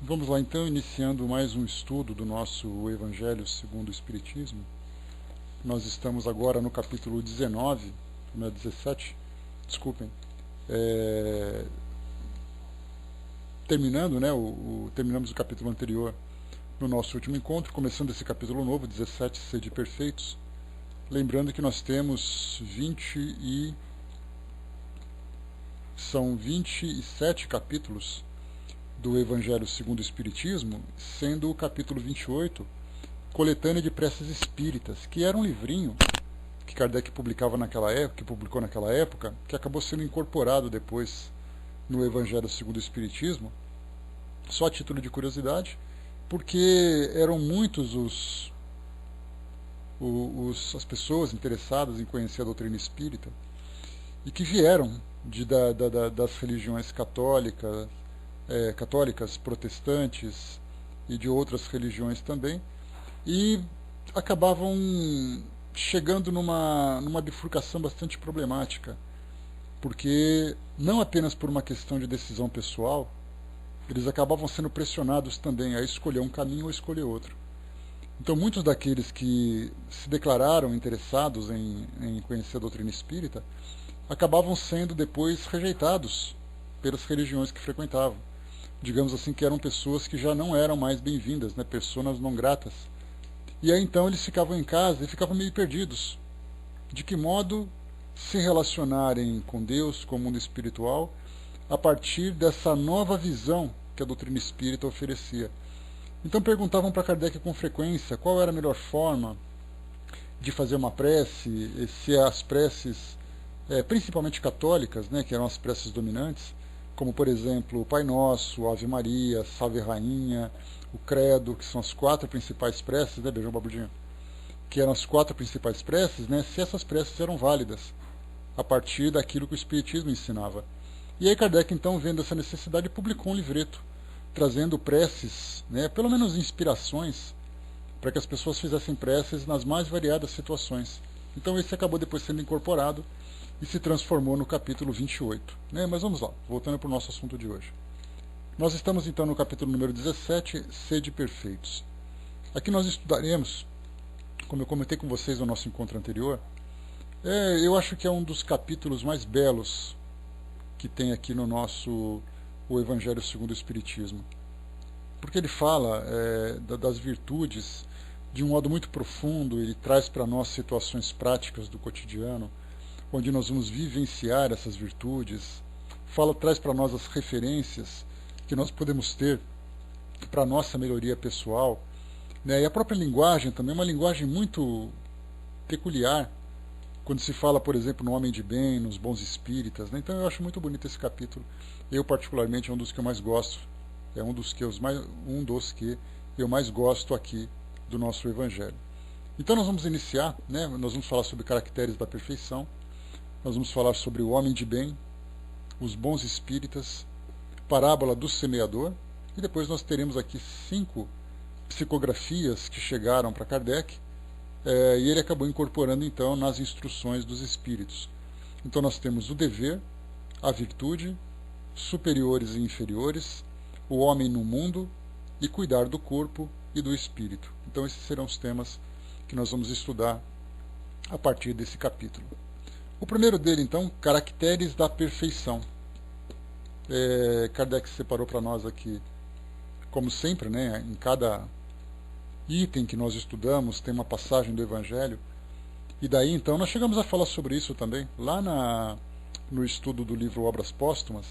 Vamos lá então, iniciando mais um estudo do nosso Evangelho segundo o Espiritismo. Nós estamos agora no capítulo 19, não é 17, desculpem, é, terminando, né, terminamos o capítulo anterior no nosso último encontro, começando esse capítulo novo, 17, Sede Perfeitos. Lembrando que nós temos são 27 capítulos do Evangelho segundo o Espiritismo, sendo o capítulo 28 Coletânea de Preces Espíritas, que era um livrinho que Kardec publicava naquela época, que publicou naquela época, que acabou sendo incorporado depois no Evangelho segundo o Espiritismo, só a título de curiosidade, porque eram muitos as pessoas interessadas em conhecer a doutrina espírita e que vieram das religiões católicas, protestantes e de outras religiões também, e acabavam chegando numa bifurcação bastante problemática, porque não apenas por uma questão de decisão pessoal, eles acabavam sendo pressionados também a escolher um caminho ou escolher outro. Então muitos daqueles que se declararam interessados em conhecer a doutrina espírita acabavam sendo depois rejeitados pelas religiões que frequentavam. Digamos assim, que eram pessoas que já não eram mais bem-vindas, né, personas não gratas. E aí então eles ficavam em casa e ficavam meio perdidos. De que modo se relacionarem com Deus, com o mundo espiritual, a partir dessa nova visão que a doutrina espírita oferecia. Então perguntavam para Kardec com frequência qual era a melhor forma de fazer uma prece, se as preces, principalmente católicas, né, que eram as preces dominantes, como por exemplo o Pai Nosso, Ave Maria, Salve Rainha, o Credo, que são as quatro principais preces, né, Beijão Babudinho? Que eram as quatro principais preces, né, se essas preces eram válidas, a partir daquilo que o Espiritismo ensinava. E aí Kardec, então, vendo essa necessidade, publicou um livreto, trazendo preces, né, pelo menos inspirações, para que as pessoas fizessem preces nas mais variadas situações. Então esse acabou depois sendo incorporado e se transformou no capítulo 28. Né? Mas vamos lá, voltando para o nosso assunto de hoje. Nós estamos então no capítulo número 17, Sede Perfeitos. Aqui nós estudaremos, como eu comentei com vocês no nosso encontro anterior, eu acho que é um dos capítulos mais belos que tem aqui no nosso o Evangelho segundo o Espiritismo. Porque ele fala das virtudes de um modo muito profundo, ele traz para nós situações práticas do cotidiano, onde nós vamos vivenciar essas virtudes, traz para nós as referências que nós podemos ter para a nossa melhoria pessoal, né? E a própria linguagem também é uma linguagem muito peculiar, quando se fala, por exemplo, no homem de bem, nos bons espíritas, né? Então eu acho muito bonito esse capítulo. Eu particularmente é um dos que eu mais gosto, é um dos que eu mais gosto aqui do nosso Evangelho. Então nós vamos iniciar, né? Nós vamos falar sobre caracteres da perfeição, nós vamos falar sobre o homem de bem, os bons espíritas, parábola do semeador, e depois nós teremos aqui 5 psicografias que chegaram para Kardec, e ele acabou incorporando então nas instruções dos espíritos. Então nós temos o dever, a virtude, superiores e inferiores, o homem no mundo e cuidar do corpo e do espírito. Então esses serão os temas que nós vamos estudar a partir desse capítulo. O primeiro dele então, caracteres da perfeição. Kardec separou para nós aqui, como sempre, né, em cada item que nós estudamos tem uma passagem do Evangelho, e daí então nós chegamos a falar sobre isso também, lá no estudo do livro Obras Póstumas,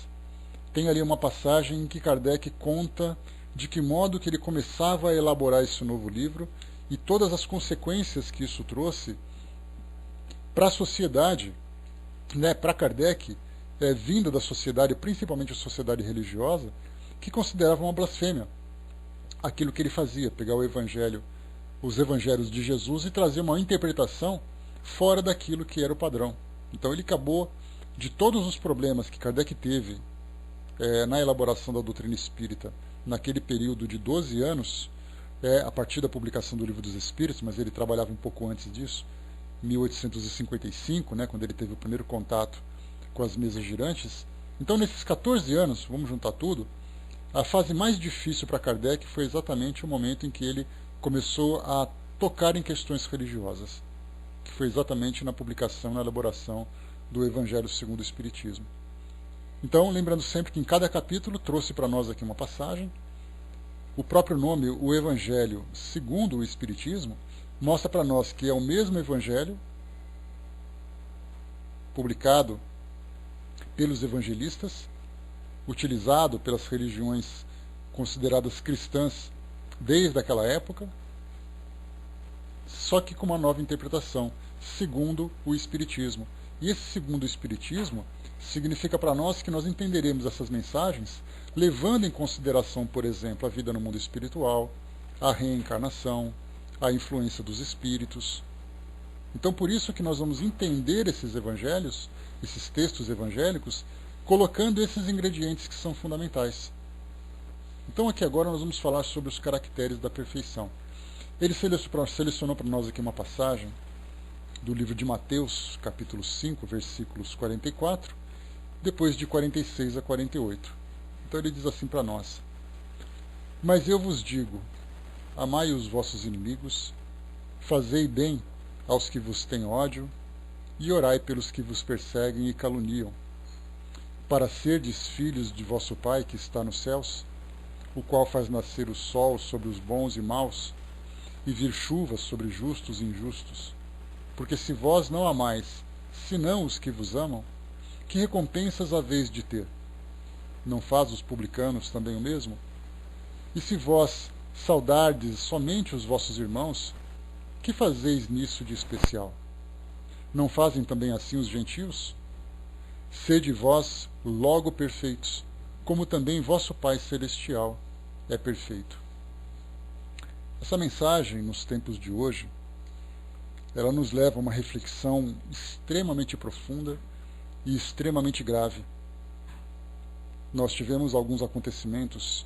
tem ali uma passagem em que Kardec conta de que modo que ele começava a elaborar esse novo livro e todas as consequências que isso trouxe para a sociedade, né, para Kardec, vinda da sociedade, principalmente a sociedade religiosa, que considerava uma blasfêmia aquilo que ele fazia, pegar o Evangelho, os Evangelhos de Jesus e trazer uma interpretação fora daquilo que era o padrão. Então ele acabou, de todos os problemas que Kardec teve na elaboração da doutrina espírita, naquele período de 12 anos, a partir da publicação do Livro dos Espíritos, mas ele trabalhava um pouco antes disso, 1855, né, quando ele teve o primeiro contato com as mesas girantes. Então nesses 14 anos, vamos juntar tudo, A fase mais difícil para Kardec foi exatamente o momento em que ele começou a tocar em questões religiosas, que foi exatamente na publicação, na elaboração do Evangelho segundo o Espiritismo. Então, lembrando sempre que em cada capítulo trouxe para nós aqui uma passagem. O próprio nome, o Evangelho segundo o Espiritismo, mostra para nós que é o mesmo Evangelho publicado pelos evangelistas, utilizado pelas religiões consideradas cristãs desde aquela época, só que com uma nova interpretação, segundo o Espiritismo. E esse segundo o Espiritismo significa para nós que nós entenderemos essas mensagens levando em consideração, por exemplo, a vida no mundo espiritual, a reencarnação, a influência dos espíritos. Então, por isso que nós vamos entender esses evangelhos, esses textos evangélicos, colocando esses ingredientes que são fundamentais. Então, aqui agora nós vamos falar sobre os caracteres da perfeição. Ele selecionou para nós aqui uma passagem do livro de Mateus, capítulo 5, versículos 44, depois de 46 a 48. Então ele diz assim para nós: Mas eu vos digo, amai os vossos inimigos, fazei bem aos que vos têm ódio, e orai pelos que vos perseguem e caluniam, para serdes filhos de vosso Pai que está nos céus, o qual faz nascer o sol sobre os bons e maus, e vir chuvas sobre justos e injustos. Porque se vós não amais, senão os que vos amam, que recompensas haveis de ter? Não faz os publicanos também o mesmo? E se vós saudardes somente os vossos irmãos, que fazeis nisso de especial? Não fazem também assim os gentios? Sede vós logo perfeitos, como também vosso Pai Celestial é perfeito. Essa mensagem, nos tempos de hoje, ela nos leva a uma reflexão extremamente profunda e extremamente grave. Nós tivemos alguns acontecimentos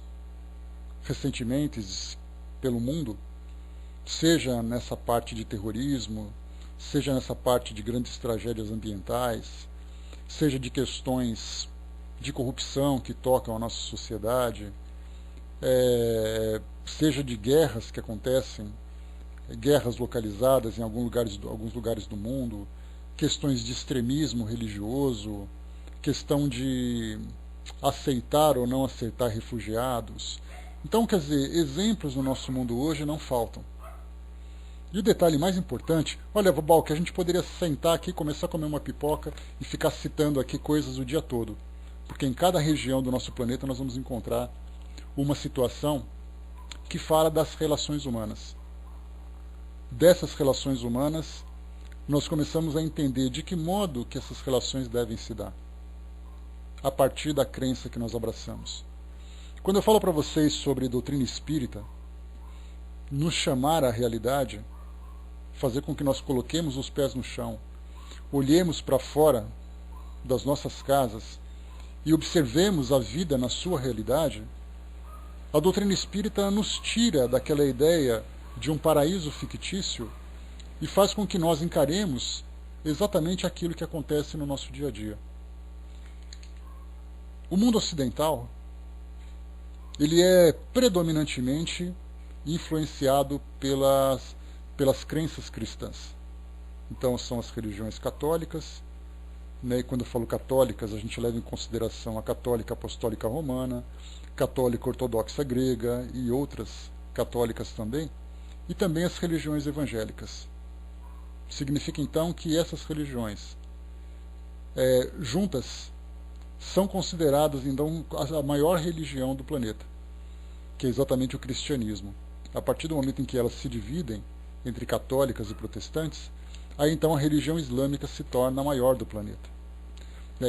recentemente pelo mundo, seja nessa parte de terrorismo, seja nessa parte de grandes tragédias ambientais, seja de questões de corrupção que tocam a nossa sociedade, seja de guerras que acontecem, guerras localizadas em alguns lugares do mundo, questões de extremismo religioso, questão de aceitar ou não aceitar refugiados. Então, quer dizer, exemplos no nosso mundo hoje não faltam. E o detalhe mais importante, olha, Val, que a gente poderia sentar aqui, começar a comer uma pipoca e ficar citando aqui coisas o dia todo. Porque em cada região do nosso planeta nós vamos encontrar uma situação que fala das relações humanas. Dessas relações humanas, nós começamos a entender de que modo que essas relações devem se dar, a partir da crença que nós abraçamos. Quando eu falo para vocês sobre doutrina espírita, nos chamar à realidade, fazer com que nós coloquemos os pés no chão, olhemos para fora das nossas casas e observemos a vida na sua realidade, a doutrina espírita nos tira daquela ideia de um paraíso fictício e faz com que nós encaremos exatamente aquilo que acontece no nosso dia a dia. O mundo ocidental, ele é predominantemente influenciado pelas crenças cristãs. Então são as religiões católicas, né? E quando eu falo católicas, a gente leva em consideração a católica apostólica romana, católica ortodoxa grega e outras católicas também, e também as religiões evangélicas. Significa então que essas religiões juntas são consideradas então a maior religião do planeta, que é exatamente o cristianismo. A partir do momento em que elas se dividem entre católicas e protestantes, aí então a religião islâmica se torna a maior do planeta.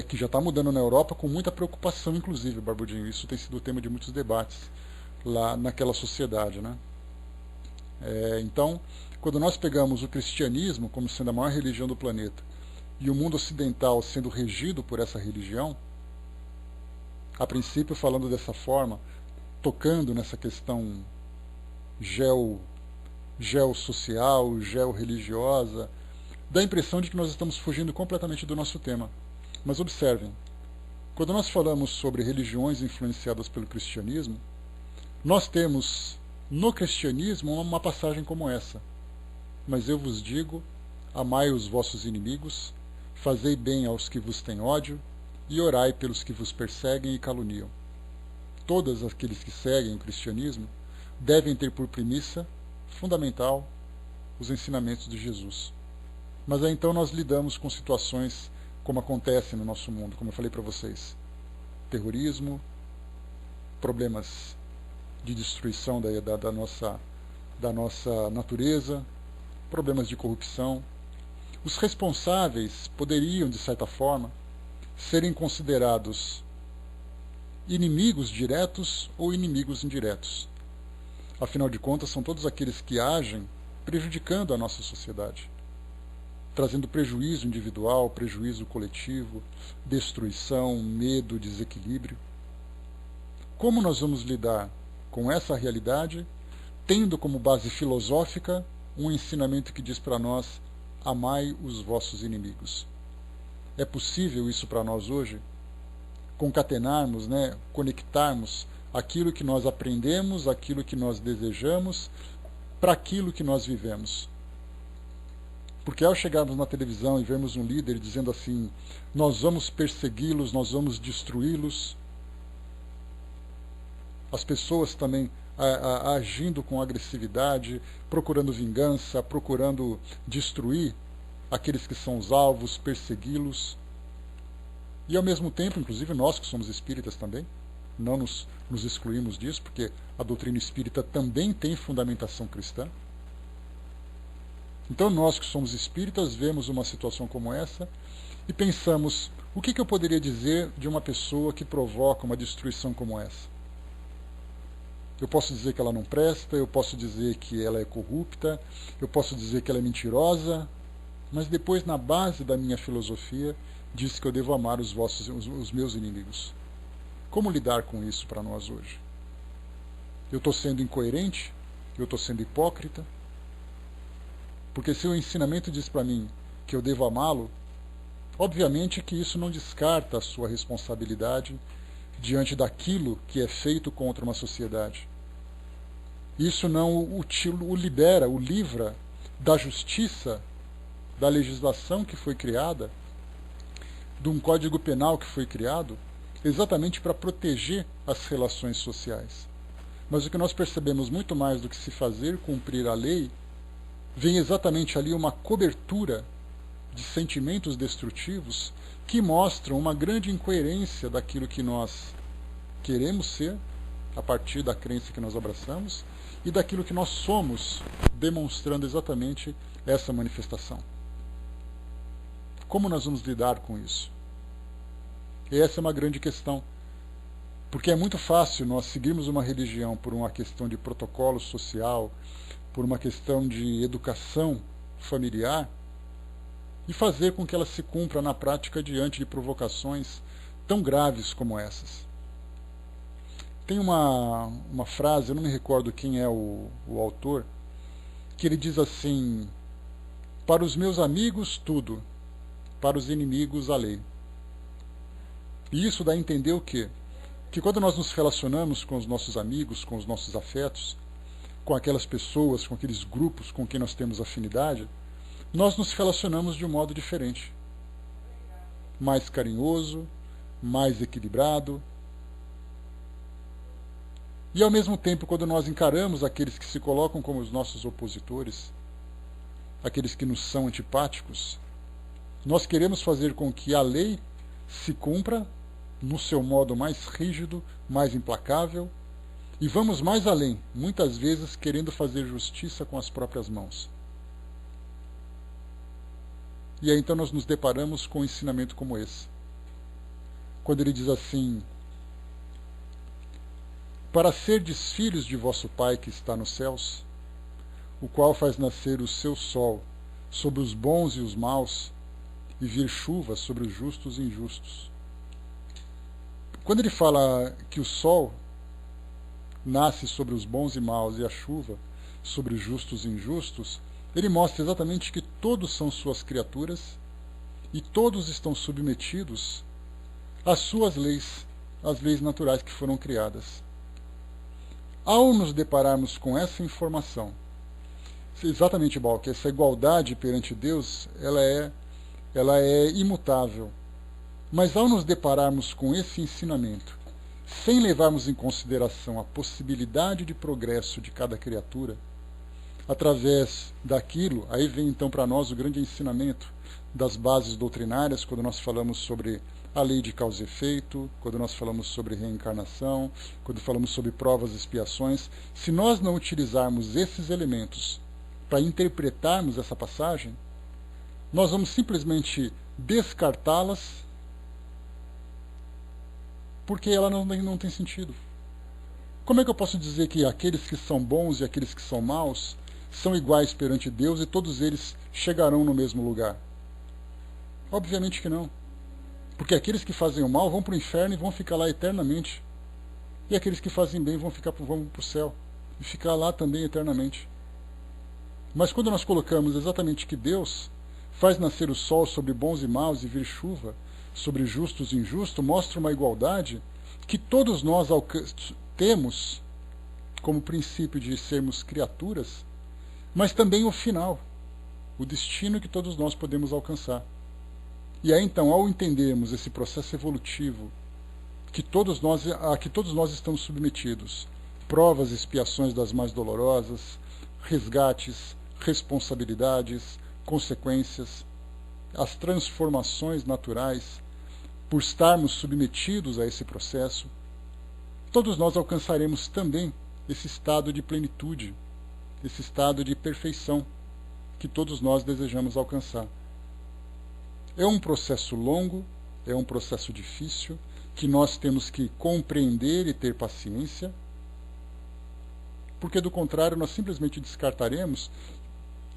Que já está mudando na Europa com muita preocupação, inclusive, Barbudinho. Isso tem sido o tema de muitos debates lá naquela sociedade, né? Então, quando nós pegamos o cristianismo como sendo a maior religião do planeta e o mundo ocidental sendo regido por essa religião, a princípio falando dessa forma, tocando nessa questão geossocial, georreligiosa, dá a impressão de que nós estamos fugindo completamente do nosso tema. Mas observem, Quando nós falamos sobre religiões influenciadas pelo cristianismo, nós temos no cristianismo uma passagem como essa: mas eu vos digo, amai os vossos inimigos, fazei bem aos que vos têm ódio, e orai pelos que vos perseguem e caluniam. Todos aqueles que seguem o cristianismo devem ter por premissa fundamental os ensinamentos de Jesus. Mas aí então nós lidamos com situações como acontece no nosso mundo, como eu falei para vocês: terrorismo, problemas de destruição da nossa natureza, problemas de corrupção. Os responsáveis poderiam, de certa forma, serem considerados inimigos diretos ou inimigos indiretos. Afinal de contas, são todos aqueles que agem prejudicando a nossa sociedade, trazendo prejuízo individual, prejuízo coletivo, destruição, medo, desequilíbrio. Como nós vamos lidar com essa realidade, tendo como base filosófica um ensinamento que diz para nós: amai os vossos inimigos? É possível isso para nós hoje? Concatenarmos, conectarmos aquilo que nós aprendemos, aquilo que nós desejamos, para aquilo que nós vivemos. Porque ao chegarmos na televisão e vermos um líder dizendo assim: nós vamos persegui-los, nós vamos destruí-los, as pessoas também agindo com agressividade, procurando vingança, procurando destruir aqueles que são os alvos, persegui-los. E ao mesmo tempo, inclusive nós que somos espíritas também, não nos excluímos disso, porque a doutrina espírita também tem fundamentação cristã. Então nós que somos espíritas vemos uma situação como essa e pensamos: o que eu poderia dizer de uma pessoa que provoca uma destruição como essa? Eu posso dizer que ela não presta, eu posso dizer que ela é corrupta, eu posso dizer que ela é mentirosa, mas depois, na base da minha filosofia, diz que eu devo amar os meus inimigos. Como lidar com isso para nós hoje? Eu estou sendo incoerente? Eu estou sendo hipócrita? Porque se o ensinamento diz para mim que eu devo amá-lo, obviamente que isso não descarta a sua responsabilidade diante daquilo que é feito contra uma sociedade. Isso não o libera, o livra da justiça, da legislação que foi criada, de um código penal que foi criado, exatamente para proteger as relações sociais. Mas o que nós percebemos muito mais do que se fazer cumprir a lei, vem exatamente ali uma cobertura de sentimentos destrutivos que mostram uma grande incoerência daquilo que nós queremos ser, a partir da crença que nós abraçamos, e daquilo que nós somos, demonstrando exatamente essa manifestação. Como nós vamos lidar com isso? E essa é uma grande questão, porque é muito fácil nós seguirmos uma religião por uma questão de protocolo social, por uma questão de educação familiar, e fazer com que ela se cumpra na prática diante de provocações tão graves como essas. Tem uma frase, eu não me recordo quem é o autor, que ele diz assim: para os meus amigos tudo, para os inimigos a lei. E isso dá a entender o quê? Que quando nós nos relacionamos com os nossos amigos, com os nossos afetos, com aquelas pessoas, com aqueles grupos com quem nós temos afinidade, nós nos relacionamos de um modo diferente. Mais carinhoso, mais equilibrado. E ao mesmo tempo, quando nós encaramos aqueles que se colocam como os nossos opositores, aqueles que nos são antipáticos, nós queremos fazer com que a lei se cumpra no seu modo mais rígido, mais implacável, e vamos mais além, muitas vezes querendo fazer justiça com as próprias mãos. E aí então nós nos deparamos com um ensinamento como esse. Quando ele diz assim: para serdes filhos de vosso Pai que está nos céus, o qual faz nascer o seu sol sobre os bons e os maus, e vir chuva sobre os justos e injustos. Quando ele fala que o sol nasce sobre os bons e maus e a chuva sobre os justos e injustos, ele mostra exatamente que todos são suas criaturas e todos estão submetidos as suas leis, as leis naturais que foram criadas. Ao nos depararmos com essa informação, exatamente igual que essa igualdade perante Deus, ela é imutável. Mas ao nos depararmos com esse ensinamento, sem levarmos em consideração a possibilidade de progresso de cada criatura, através daquilo, aí vem então para nós o grande ensinamento das bases doutrinárias, quando nós falamos sobre a lei de causa e efeito, quando nós falamos sobre reencarnação, quando falamos sobre provas e expiações. Se nós não utilizarmos esses elementos para interpretarmos essa passagem, nós vamos simplesmente descartá-las porque ela não tem sentido. Como é que eu posso dizer que aqueles que são bons e aqueles que são maus são iguais perante Deus e todos eles chegarão no mesmo lugar? Obviamente que não. Porque aqueles que fazem o mal vão para o inferno e vão ficar lá eternamente. E aqueles que fazem bem vão para o céu e ficar lá também eternamente. Mas quando nós colocamos exatamente que Deus faz nascer o sol sobre bons e maus e vir chuva sobre justos e injustos, mostra uma igualdade que todos nós temos como princípio de sermos criaturas, mas também o final, o destino que todos nós podemos alcançar. E aí então, ao entendermos esse processo evolutivo a que todos nós estamos submetidos, provas e expiações das mais dolorosas, resgates, responsabilidades, consequências, as transformações naturais, por estarmos submetidos a esse processo, todos nós alcançaremos também esse estado de plenitude, esse estado de perfeição que todos nós desejamos alcançar. É um processo longo, é um processo difícil, que nós temos que compreender e ter paciência, porque do contrário nós simplesmente descartaremos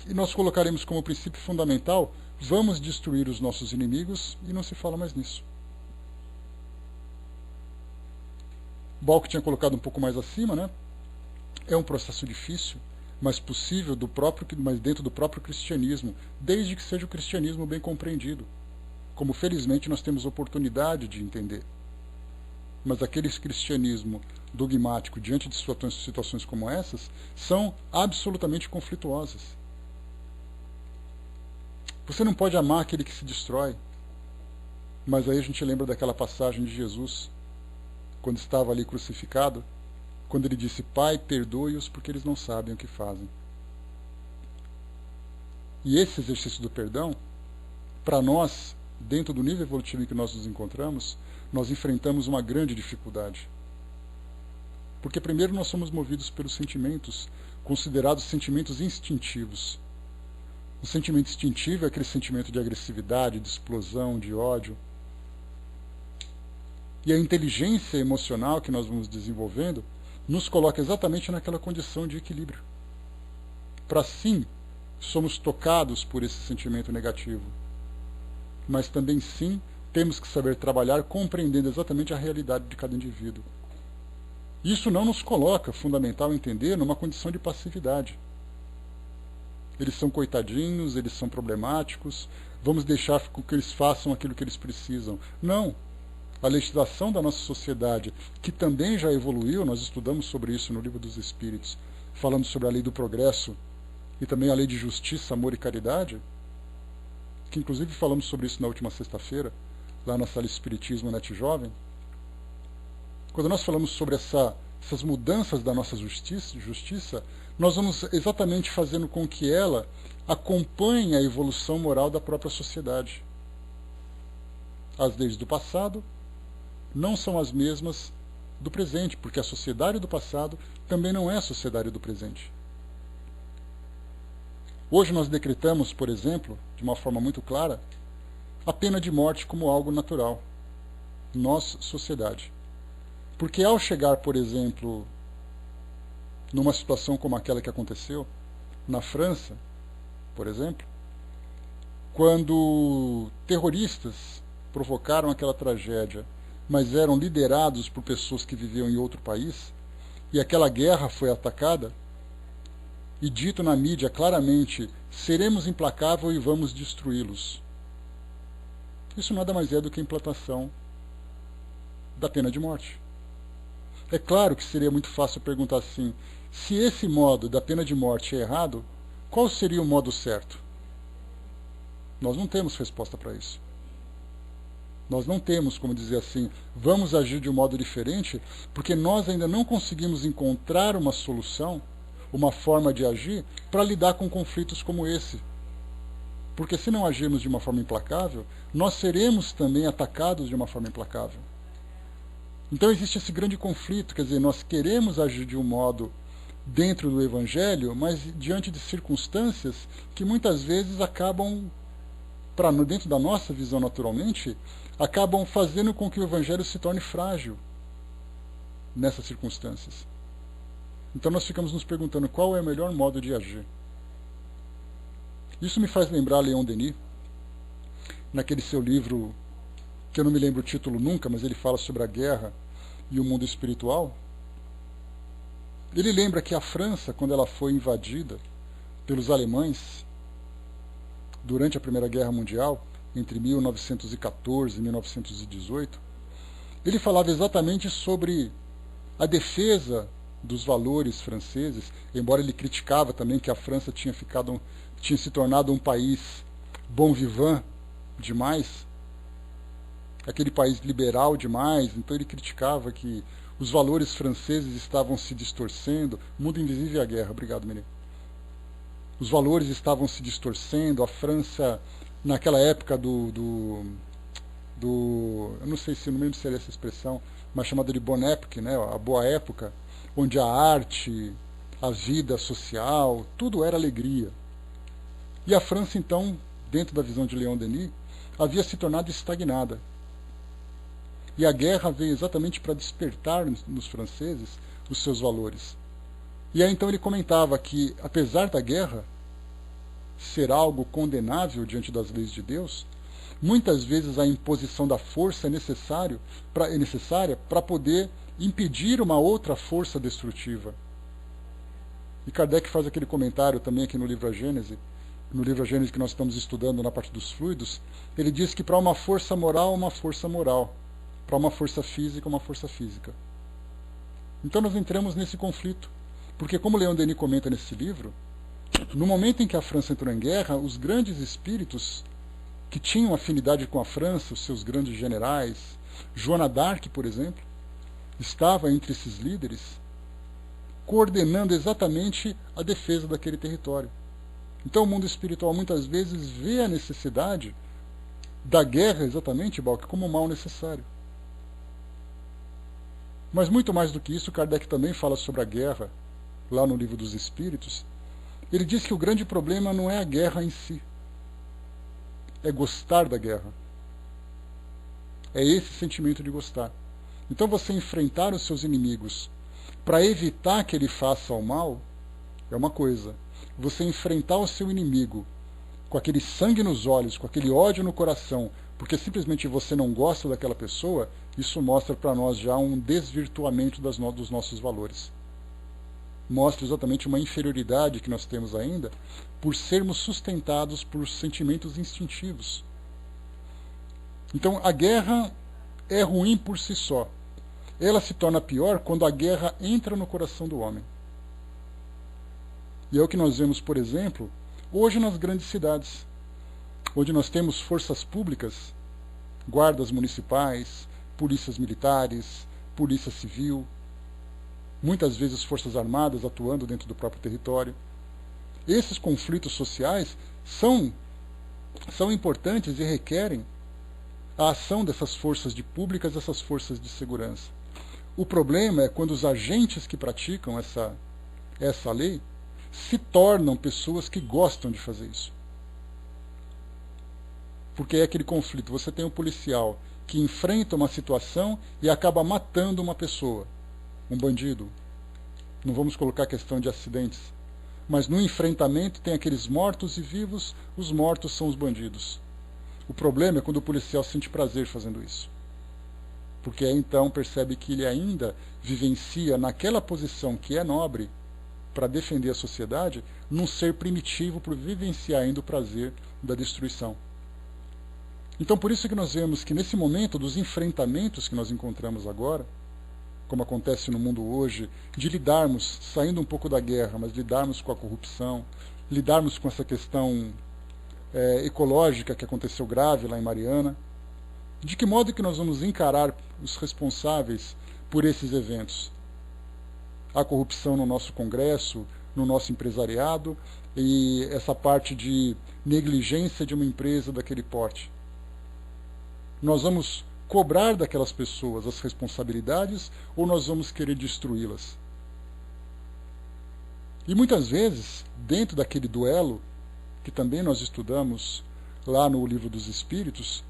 e nós colocaremos como princípio fundamental: vamos destruir os nossos inimigos, e não se fala mais nisso. Balk tinha colocado um pouco mais acima, né? É um processo difícil, mas possível mas dentro do próprio cristianismo, desde que seja o cristianismo bem compreendido, como felizmente nós temos oportunidade de entender. Mas aquele cristianismo dogmático diante de situações como essas são absolutamente conflituosas. Você não pode amar aquele que se destrói. Mas aí a gente lembra daquela passagem de Jesus, quando estava ali crucificado, quando ele disse: Pai, perdoe-os porque eles não sabem o que fazem. E esse exercício do perdão, para nós, dentro do nível evolutivo em que nós nos encontramos, nós enfrentamos uma grande dificuldade. Porque primeiro nós somos movidos pelos sentimentos, considerados sentimentos instintivos. O sentimento instintivo é aquele sentimento de agressividade, de explosão, de ódio. E a inteligência emocional que nós vamos desenvolvendo nos coloca exatamente naquela condição de equilíbrio. Para sim, somos tocados por esse sentimento negativo. Mas também sim, temos que saber trabalhar compreendendo exatamente a realidade de cada indivíduo. Isso não nos coloca, fundamental entender, numa condição de passividade. Eles são coitadinhos, eles são problemáticos, vamos deixar com que eles façam aquilo que eles precisam. Não. A legislação da nossa sociedade, que também já evoluiu, nós estudamos sobre isso no Livro dos Espíritos, falamos sobre a lei do progresso e também a lei de justiça, amor e caridade, que inclusive falamos sobre isso na última sexta-feira, lá na Sala Espiritismo Net Jovem. Quando nós falamos sobre essas mudanças da nossa justiça, nós vamos exatamente fazendo com que ela acompanhe a evolução moral da própria sociedade. As leis do passado não são as mesmas do presente, porque a sociedade do passado também não é a sociedade do presente. Hoje nós decretamos, por exemplo, de uma forma muito clara, a pena de morte como algo natural. Nós, sociedade. Porque ao chegar, por exemplo, numa situação como aquela que aconteceu na França, por exemplo, quando terroristas provocaram aquela tragédia, mas eram liderados por pessoas que viviam em outro país, e aquela guerra foi atacada, e dito na mídia claramente: seremos implacáveis e vamos destruí-los. Isso nada mais é do que a implantação da pena de morte. É claro que seria muito fácil perguntar assim, se esse modo da pena de morte é errado, qual seria o modo certo? Nós não temos resposta para isso. Nós não temos como dizer assim, vamos agir de um modo diferente, porque nós ainda não conseguimos encontrar uma solução, uma forma de agir, para lidar com conflitos como esse. Porque se não agirmos de uma forma implacável, nós seremos também atacados de uma forma implacável. Então existe esse grande conflito, quer dizer, nós queremos agir de um modo dentro do Evangelho, mas diante de circunstâncias que muitas vezes acabam, dentro da nossa visão naturalmente, acabam fazendo com que o Evangelho se torne frágil nessas circunstâncias. Então nós ficamos nos perguntando qual é o melhor modo de agir. Isso me faz lembrar Leon Denis, naquele seu livro, que eu não me lembro o título nunca, mas ele fala sobre a guerra e o mundo espiritual. Ele lembra que a França, quando ela foi invadida pelos alemães durante a Primeira Guerra Mundial, entre 1914 e 1918, ele falava exatamente sobre a defesa dos valores franceses, embora ele criticava também que a França tinha se tornado um país bon vivant demais, aquele país liberal demais, então ele criticava que os valores franceses estavam se distorcendo. Mundo Invisível e a Guerra, obrigado, menino. Os valores estavam se distorcendo, a França, naquela época eu não sei se, não lembro se era essa expressão, mas chamada de bonne époque, né, a boa época, onde a arte, a vida social, tudo era alegria. E a França, então, dentro da visão de Leon Denis, havia se tornado estagnada. E a guerra veio exatamente para despertar nos franceses os seus valores. E aí então ele comentava que, apesar da guerra ser algo condenável diante das leis de Deus, muitas vezes a imposição da força é necessária para poder impedir uma outra força destrutiva. E Kardec faz aquele comentário também aqui no livro A Gênese, que nós estamos estudando na parte dos fluidos, ele diz que para uma força moral, uma força moral. Para uma força física, uma força física. Então nós entramos nesse conflito. Porque, como Leon Denis comenta nesse livro, no momento em que a França entrou em guerra, os grandes espíritos que tinham afinidade com a França, os seus grandes generais, Joana d'Arc, por exemplo, estava entre esses líderes, coordenando exatamente a defesa daquele território. Então o mundo espiritual muitas vezes vê a necessidade da guerra, exatamente, Balk, como um mal necessário. Mas muito mais do que isso, Kardec também fala sobre a guerra, lá no Livro dos Espíritos. Ele diz que o grande problema não é a guerra em si, é gostar da guerra. É esse sentimento de gostar. Então você enfrentar os seus inimigos para evitar que ele faça o mal é uma coisa. Você enfrentar o seu inimigo com aquele sangue nos olhos, com aquele ódio no coração, porque simplesmente você não gosta daquela pessoa, isso mostra para nós já um desvirtuamento dos nossos valores. Mostra exatamente uma inferioridade que nós temos ainda por sermos sustentados por sentimentos instintivos. Então a guerra é ruim por si só. Ela se torna pior quando a guerra entra no coração do homem. E é o que nós vemos, por exemplo, hoje nas grandes cidades, onde nós temos forças públicas, guardas municipais, polícias militares, polícia civil, muitas vezes forças armadas atuando dentro do próprio território. Esses conflitos sociais são importantes e requerem a ação dessas forças públicas, dessas forças de segurança. O problema é quando os agentes que praticam essa lei se tornam pessoas que gostam de fazer isso. Porque é aquele conflito. Você tem um policial que enfrenta uma situação e acaba matando uma pessoa, um bandido. Não vamos colocar a questão de acidentes. Mas no enfrentamento tem aqueles mortos e vivos, os mortos são os bandidos. O problema é quando o policial sente prazer fazendo isso. Porque aí então percebe que ele ainda vivencia naquela posição que é nobre para defender a sociedade, num ser primitivo por vivenciar ainda o prazer da destruição. Então, por isso que nós vemos que nesse momento dos enfrentamentos que nós encontramos agora, como acontece no mundo hoje, de lidarmos, saindo um pouco da guerra, mas lidarmos com a corrupção, lidarmos com essa questão ecológica que aconteceu grave lá em Mariana, de que modo que nós vamos encarar os responsáveis por esses eventos? A corrupção no nosso Congresso, no nosso empresariado, e essa parte de negligência de uma empresa daquele porte. Nós vamos cobrar daquelas pessoas as responsabilidades ou nós vamos querer destruí-las? E muitas vezes, dentro daquele duelo, que também nós estudamos lá no Livro dos Espíritos,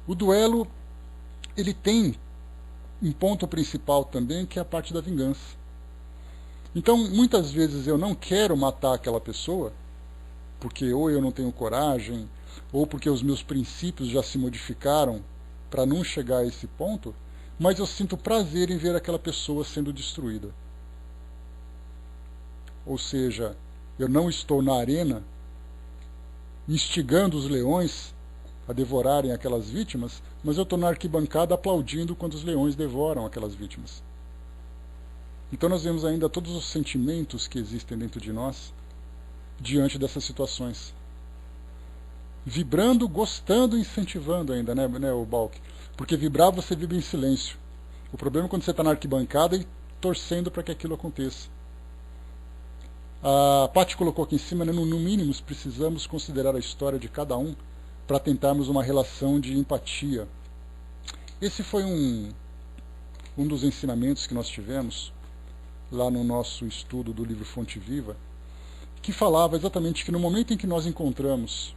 o duelo ele tem um ponto principal também, que é a parte da vingança. Então, muitas vezes eu não quero matar aquela pessoa, porque ou eu não tenho coragem, ou porque os meus princípios já se modificaram para não chegar a esse ponto, mas eu sinto prazer em ver aquela pessoa sendo destruída. Ou seja, eu não estou na arena instigando os leões a devorarem aquelas vítimas, mas eu estou na arquibancada aplaudindo quando os leões devoram aquelas vítimas. Então nós vemos ainda todos os sentimentos que existem dentro de nós diante dessas situações. Vibrando, gostando e incentivando ainda, né, o Balk? Porque vibrar você vibra em silêncio. O problema é quando você está na arquibancada e torcendo para que aquilo aconteça. A Paty colocou aqui em cima, né, no mínimo precisamos considerar a história de cada um para tentarmos uma relação de empatia. Esse foi um dos ensinamentos que nós tivemos lá no nosso estudo do livro Fonte Viva, que falava exatamente que no momento em que nós encontramos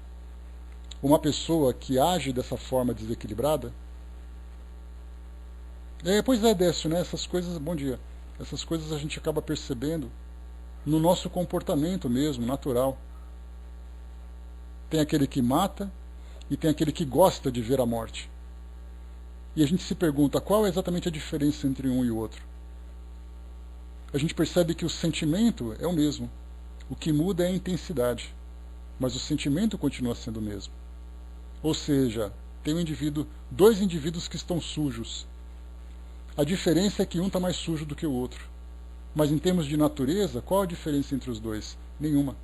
uma pessoa que age dessa forma desequilibrada, pois é, Décio, né, essas coisas, bom dia, essas coisas a gente acaba percebendo no nosso comportamento mesmo, natural. Tem aquele que mata e tem aquele que gosta de ver a morte. E a gente se pergunta qual é exatamente a diferença entre um e o outro. A gente percebe que o sentimento é o mesmo. O que muda é a intensidade, mas o sentimento continua sendo o mesmo. Ou seja, tem dois indivíduos que estão sujos. A diferença é que um está mais sujo do que o outro. Mas em termos de natureza, qual a diferença entre os dois? Nenhuma.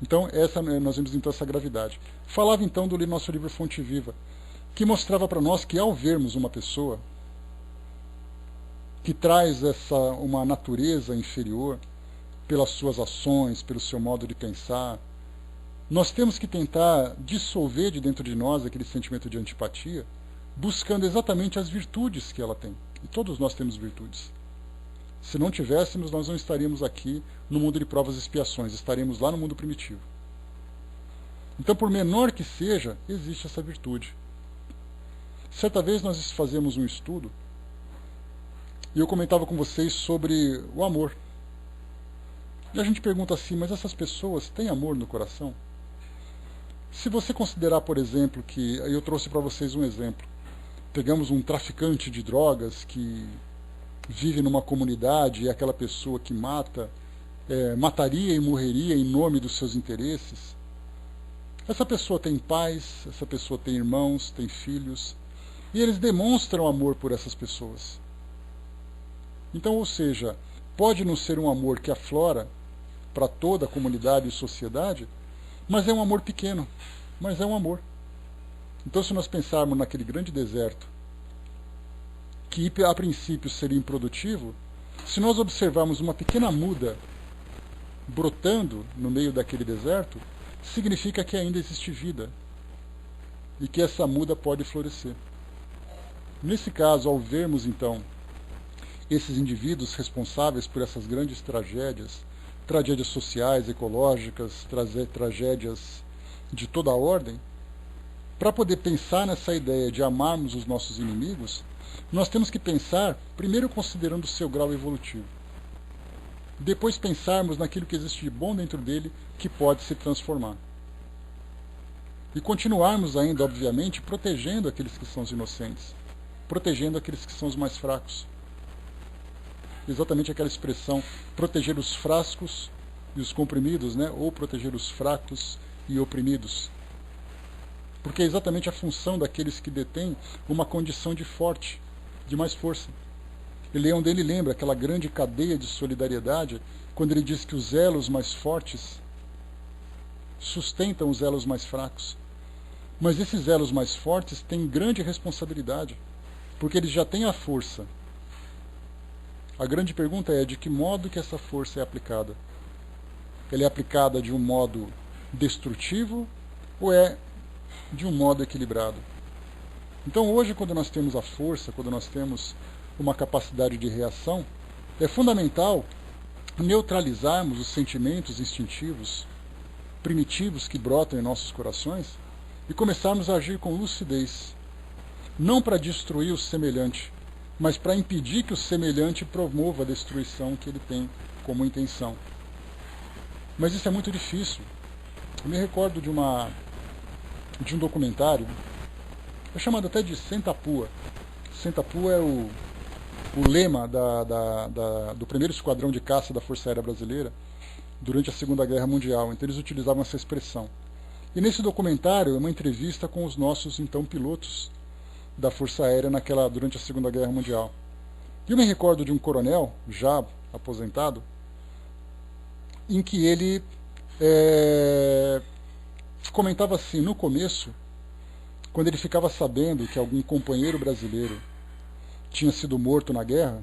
Então, nós vemos então essa gravidade. Falava então do nosso livro Fonte Viva, que mostrava para nós que ao vermos uma pessoa que traz uma natureza inferior pelas suas ações, pelo seu modo de pensar, nós temos que tentar dissolver de dentro de nós aquele sentimento de antipatia, buscando exatamente as virtudes que ela tem. E todos nós temos virtudes. Se não tivéssemos, nós não estaríamos aqui no mundo de provas e expiações, estaríamos lá no mundo primitivo. Então, por menor que seja, existe essa virtude. Certa vez nós fazemos um estudo e eu comentava com vocês sobre o amor. E a gente pergunta assim, mas essas pessoas têm amor no coração? Se você considerar, por exemplo, que eu trouxe para vocês um exemplo. Pegamos um traficante de drogas que vive numa comunidade e aquela pessoa que mataria e morreria em nome dos seus interesses. Essa pessoa tem pais, essa pessoa tem irmãos, tem filhos, e eles demonstram amor por essas pessoas. Então, ou seja, pode não ser um amor que aflora para toda a comunidade e sociedade, mas é um amor pequeno, mas é um amor. Então, se nós pensarmos naquele grande deserto, que a princípio seria improdutivo, se nós observarmos uma pequena muda brotando no meio daquele deserto, significa que ainda existe vida e que essa muda pode florescer. Nesse caso, ao vermos então esses indivíduos responsáveis por essas grandes tragédias sociais, ecológicas, tragédias de toda a ordem, para poder pensar nessa ideia de amarmos os nossos inimigos, nós temos que pensar, primeiro considerando o seu grau evolutivo. Depois pensarmos naquilo que existe de bom dentro dele que pode se transformar. E continuarmos ainda, obviamente, protegendo aqueles que são os inocentes, protegendo aqueles que são os mais fracos. Exatamente aquela expressão, proteger os frascos e os comprimidos, né? Ou proteger os fracos e oprimidos. Porque é exatamente a função daqueles que detêm uma condição de forte, de mais força. Leão dele lembra aquela grande cadeia de solidariedade, quando ele diz que os elos mais fortes sustentam os elos mais fracos. Mas esses elos mais fortes têm grande responsabilidade, porque eles já têm a força. A grande pergunta é de que modo que essa força é aplicada? Ela é aplicada de um modo destrutivo ou é de um modo equilibrado? Então hoje, quando nós temos a força, quando nós temos uma capacidade de reação, é fundamental neutralizarmos os sentimentos instintivos, primitivos que brotam em nossos corações e começarmos a agir com lucidez, não para destruir o semelhante, mas para impedir que o semelhante promova a destruição que ele tem como intenção. Mas isso é muito difícil. Eu me recordo de um documentário, é chamado até de Sentapua. Sentapua é o lema do primeiro esquadrão de caça da Força Aérea Brasileira durante a Segunda Guerra Mundial. Então eles utilizavam essa expressão. E nesse documentário é uma entrevista com os nossos, então, pilotos da Força Aérea durante a Segunda Guerra Mundial. E eu me recordo de um coronel, já aposentado, em que ele comentava assim, no começo, quando ele ficava sabendo que algum companheiro brasileiro tinha sido morto na guerra,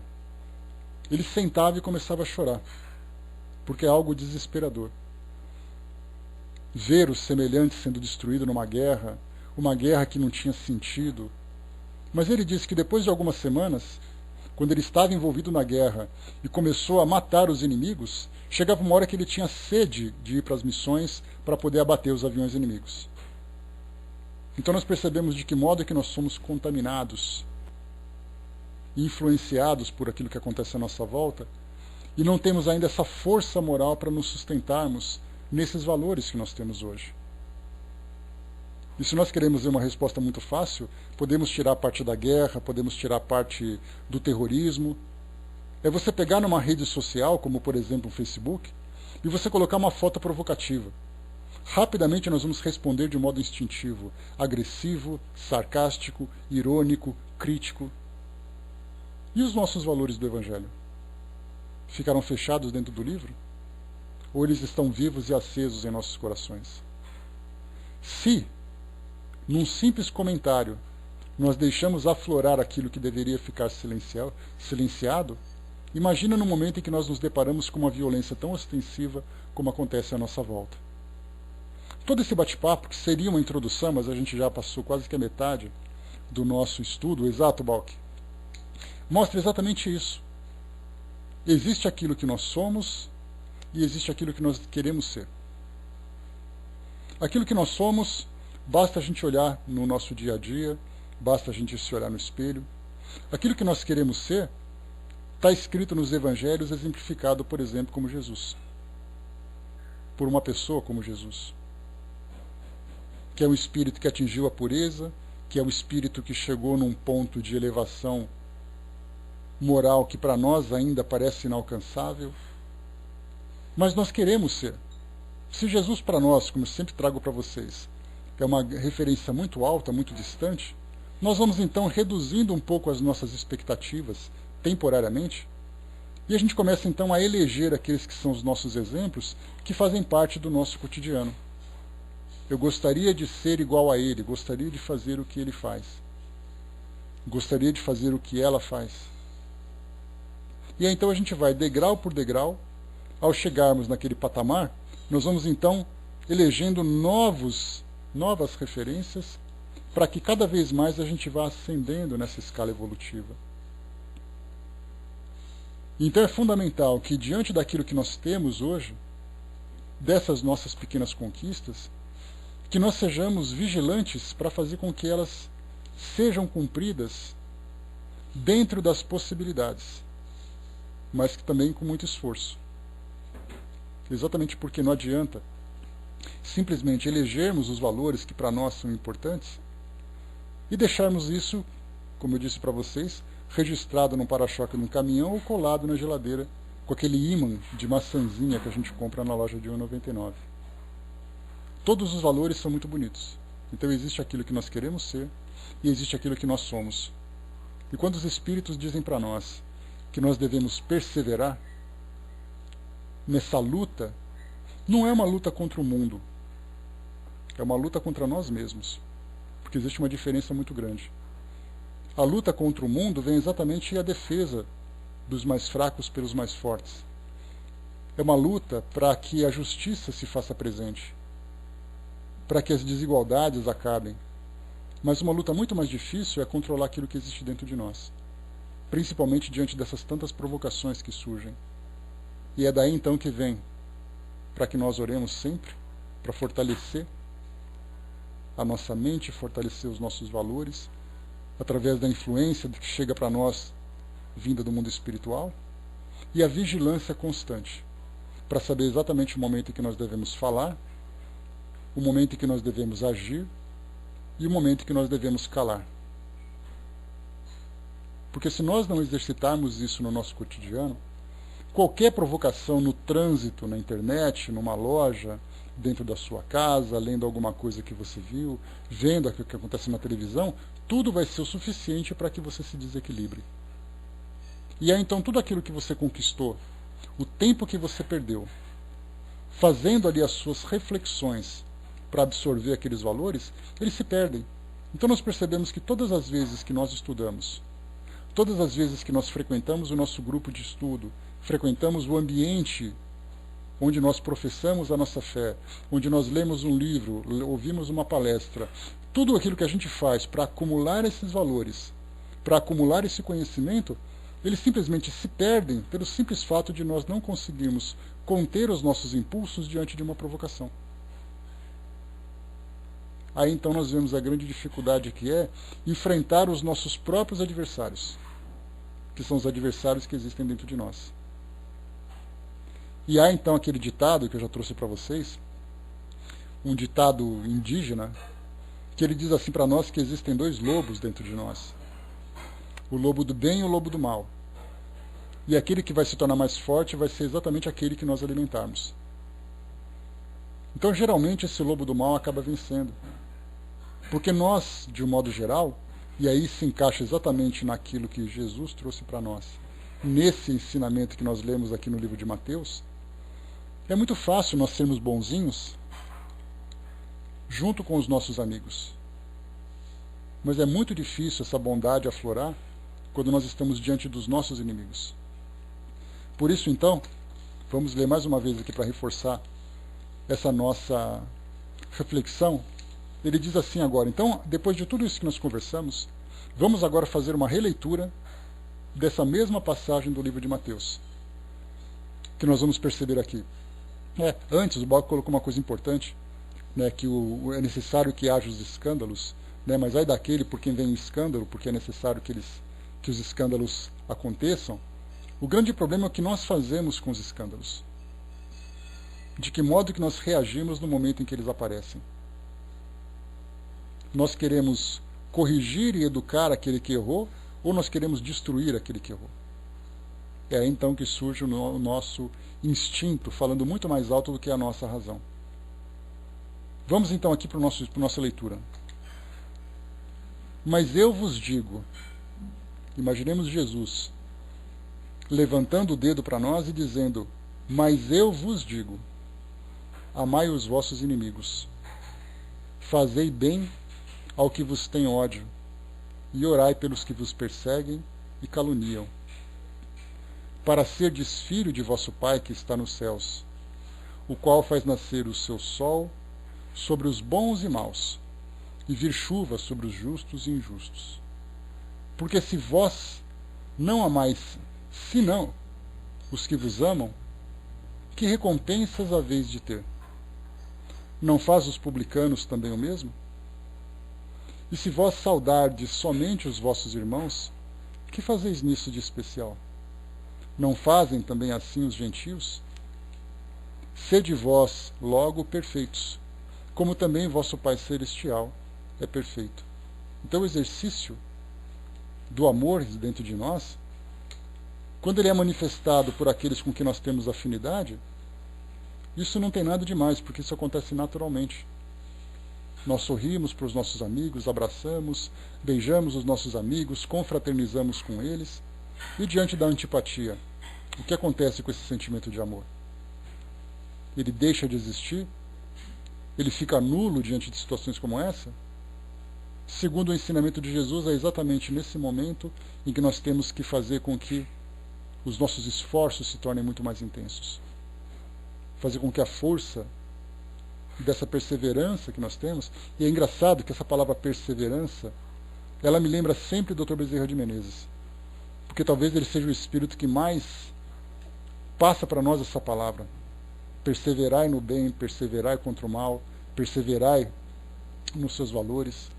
ele sentava e começava a chorar, porque é algo desesperador. Ver o semelhante sendo destruído numa guerra, uma guerra que não tinha sentido. Mas ele disse que depois de algumas semanas, quando ele estava envolvido na guerra e começou a matar os inimigos, chegava uma hora que ele tinha sede de ir para as missões para poder abater os aviões inimigos. Então nós percebemos de que modo que nós somos contaminados, influenciados por aquilo que acontece à nossa volta, e não temos ainda essa força moral para nos sustentarmos nesses valores que nós temos hoje. E se nós queremos ver uma resposta muito fácil, podemos tirar parte da guerra, podemos tirar parte do terrorismo. É você pegar numa rede social, como por exemplo o Facebook, e você colocar uma foto provocativa. Rapidamente nós vamos responder de modo instintivo, agressivo, sarcástico, irônico, crítico. E os nossos valores do Evangelho? Ficaram fechados dentro do livro? Ou eles estão vivos e acesos em nossos corações? Se, num simples comentário, nós deixamos aflorar aquilo que deveria ficar silenciado, imagina no momento em que nós nos deparamos com uma violência tão ostensiva como acontece à nossa volta. Todo esse bate-papo, que seria uma introdução, mas a gente já passou quase que a metade do nosso estudo, exato, Balk, mostra exatamente isso. Existe aquilo que nós somos e existe aquilo que nós queremos ser. Aquilo que nós somos, basta a gente olhar no nosso dia a dia, basta a gente se olhar no espelho. Aquilo que nós queremos ser está escrito nos evangelhos, exemplificado, por exemplo, como Jesus. Por uma pessoa como Jesus. Que é um espírito que atingiu a pureza, que é um espírito que chegou num ponto de elevação moral que para nós ainda parece inalcançável. Mas nós queremos ser. Se Jesus para nós, como eu sempre trago para vocês, é uma referência muito alta, muito distante, nós vamos então reduzindo um pouco as nossas expectativas, temporariamente, e a gente começa então a eleger aqueles que são os nossos exemplos, que fazem parte do nosso cotidiano. Eu gostaria de ser igual a ele, gostaria de fazer o que ele faz. Gostaria de fazer o que ela faz. E aí então a gente vai degrau por degrau. Ao chegarmos naquele patamar, nós vamos então elegendo novas referências para que cada vez mais a gente vá ascendendo nessa escala evolutiva. Então é fundamental que diante daquilo que nós temos hoje, dessas nossas pequenas conquistas, que nós sejamos vigilantes para fazer com que elas sejam cumpridas dentro das possibilidades, mas que também com muito esforço. Exatamente porque não adianta simplesmente elegermos os valores que para nós são importantes e deixarmos isso, como eu disse para vocês, registrado num para-choque de um caminhão ou colado na geladeira com aquele ímã de maçãzinha que a gente compra na loja de R$ 1,99. Todos os valores são muito bonitos. Então existe aquilo que nós queremos ser e existe aquilo que nós somos. E quando os Espíritos dizem para nós que nós devemos perseverar nessa luta, não é uma luta contra o mundo, é uma luta contra nós mesmos, porque existe uma diferença muito grande. A luta contra o mundo vem exatamente a defesa dos mais fracos pelos mais fortes. É uma luta para que a justiça se faça presente, para que as desigualdades acabem. Mas uma luta muito mais difícil é controlar aquilo que existe dentro de nós, principalmente diante dessas tantas provocações que surgem. E é daí então que vem, para que nós oremos sempre, para fortalecer a nossa mente, fortalecer os nossos valores, através da influência que chega para nós, vinda do mundo espiritual, e a vigilância constante, para saber exatamente o momento em que nós devemos falar, o momento em que nós devemos agir e o momento em que nós devemos calar. Porque se nós não exercitarmos isso no nosso cotidiano, qualquer provocação no trânsito, na internet, numa loja, dentro da sua casa, lendo alguma coisa que você viu, vendo o que acontece na televisão, tudo vai ser o suficiente para que você se desequilibre. E aí então tudo aquilo que você conquistou, o tempo que você perdeu, fazendo ali as suas reflexões para absorver aqueles valores, eles se perdem. Então nós percebemos que todas as vezes que nós estudamos, todas as vezes que nós frequentamos o nosso grupo de estudo, frequentamos o ambiente onde nós professamos a nossa fé, onde nós lemos um livro, ouvimos uma palestra, tudo aquilo que a gente faz para acumular esses valores, para acumular esse conhecimento, eles simplesmente se perdem pelo simples fato de nós não conseguirmos conter os nossos impulsos diante de uma provocação. Aí então nós vemos a grande dificuldade que é enfrentar os nossos próprios adversários, que são os adversários que existem dentro de nós. E há então aquele ditado que eu já trouxe para vocês, um ditado indígena, que ele diz assim para nós que existem dois lobos dentro de nós. O lobo do bem e o lobo do mal. E aquele que vai se tornar mais forte vai ser exatamente aquele que nós alimentarmos. Então geralmente esse lobo do mal acaba vencendo. Porque nós, de um modo geral, e aí se encaixa exatamente naquilo que Jesus trouxe para nós, nesse ensinamento que nós lemos aqui no livro de Mateus, é muito fácil nós sermos bonzinhos junto com os nossos amigos. Mas é muito difícil essa bondade aflorar quando nós estamos diante dos nossos inimigos. Por isso, então, vamos ler mais uma vez aqui para reforçar essa nossa reflexão. Ele diz assim agora, então, depois de tudo isso que nós conversamos, vamos agora fazer uma releitura dessa mesma passagem do livro de Mateus, que nós vamos perceber aqui. Antes, o Bob colocou uma coisa importante, né, que é necessário que haja os escândalos, né, mas ai daquele por quem vem o escândalo, porque é necessário que os escândalos aconteçam. O grande problema é o que nós fazemos com os escândalos. De que modo que nós reagimos no momento em que eles aparecem. Nós queremos corrigir e educar aquele que errou, ou nós queremos destruir aquele que errou? É aí então que surge o nosso instinto, falando muito mais alto do que a nossa razão. Vamos então aqui para a nossa leitura. Mas eu vos digo, imaginemos Jesus levantando o dedo para nós e dizendo, mas eu vos digo, amai os vossos inimigos, fazei bem ao que vos tem ódio, e orai pelos que vos perseguem e caluniam, para serdes filho de vosso Pai que está nos céus, o qual faz nascer o seu sol sobre os bons e maus, e vir chuva sobre os justos e injustos. Porque se vós não amais, senão os que vos amam, que recompensas haveis de ter? Não faz os publicanos também o mesmo? E se vós saudardes somente os vossos irmãos, que fazeis nisso de especial? Não fazem também assim os gentios? Sede vós, logo, perfeitos, como também vosso Pai Celestial é perfeito. Então o exercício do amor dentro de nós, quando ele é manifestado por aqueles com que nós temos afinidade, Isso não tem nada de mais, porque isso acontece naturalmente. Nós sorrimos para os nossos amigos, abraçamos, beijamos os nossos amigos, confraternizamos com eles. E diante da antipatia, o que acontece com esse sentimento de amor? Ele deixa de existir? Ele fica nulo diante de situações como essa? Segundo o ensinamento de Jesus, é exatamente nesse momento em que nós temos que fazer com que os nossos esforços se tornem muito mais intensos. Fazer com que a força dessa perseverança que nós temos, e é engraçado que essa palavra perseverança, ela me lembra sempre do Dr. Bezerra de Menezes, porque talvez ele seja o espírito que mais passa para nós essa palavra. Perseverai no bem, perseverai contra o mal, perseverai nos seus valores.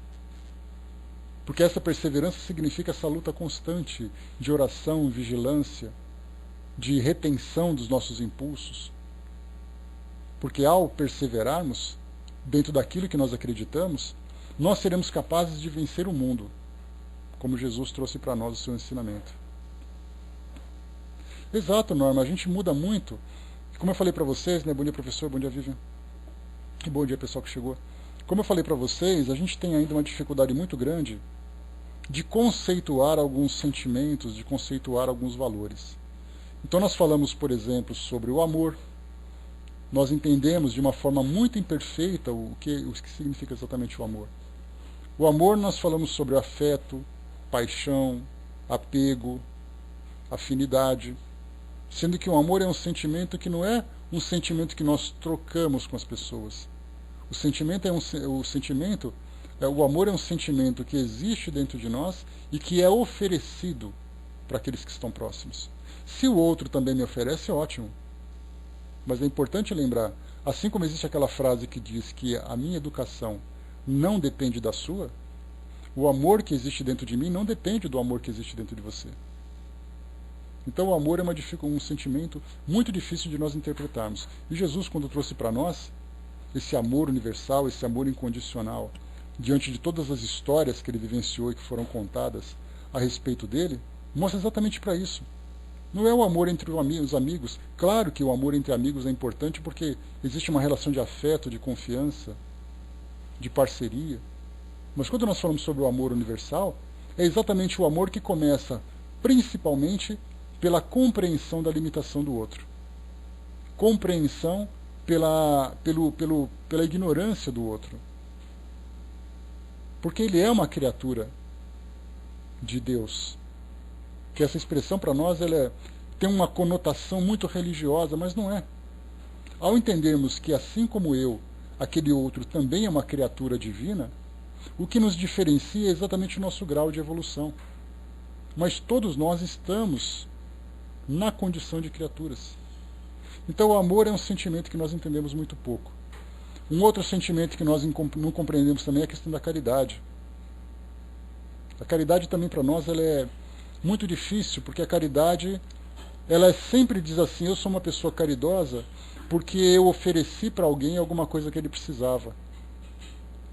Porque essa perseverança significa essa luta constante de oração, vigilância, de retenção dos nossos impulsos. Porque ao perseverarmos dentro daquilo que nós acreditamos, nós seremos capazes de vencer o mundo, como Jesus trouxe para nós o seu ensinamento. Exato, Norma, a gente muda muito. Como eu falei para vocês, né? Bom dia, professor, bom dia, Vivian. E bom dia, pessoal que chegou. Como eu falei para vocês, a gente tem ainda uma dificuldade muito grande de conceituar alguns sentimentos, de conceituar alguns valores. Então nós falamos, por exemplo, sobre o amor. Nós entendemos de uma forma muito imperfeita o que significa exatamente o amor. O amor, nós falamos sobre afeto, paixão, apego, afinidade, sendo que o amor é um sentimento que não é um sentimento que nós trocamos com as pessoas. O amor é um sentimento que existe dentro de nós e que é oferecido para aqueles que estão próximos. Se o outro também me oferece, ótimo. Mas é importante lembrar, assim como existe aquela frase que diz que a minha educação não depende da sua, o amor que existe dentro de mim não depende do amor que existe dentro de você. Então o amor é um sentimento muito difícil de nós interpretarmos. E Jesus, quando trouxe para nós esse amor universal, esse amor incondicional, diante de todas as histórias que ele vivenciou e que foram contadas a respeito dele, mostra exatamente para isso. Não é o amor entre os amigos. Claro que o amor entre amigos é importante porque existe uma relação de afeto, de confiança, de parceria. Mas quando nós falamos sobre o amor universal, é exatamente o amor que começa principalmente pela compreensão da limitação do outro. Compreensão pela ignorância do outro. Porque ele é uma criatura de Deus. Que essa expressão para nós tem uma conotação muito religiosa, mas não é. Ao entendermos que assim como eu, aquele outro também é uma criatura divina, o que nos diferencia é exatamente o nosso grau de evolução. Mas todos nós estamos na condição de criaturas. Então o amor é um sentimento que nós entendemos muito pouco. Um outro sentimento que nós não compreendemos também é a questão da caridade. A caridade também para nós ela é muito difícil, porque a caridade ela sempre diz assim, eu sou uma pessoa caridosa porque eu ofereci para alguém alguma coisa que ele precisava.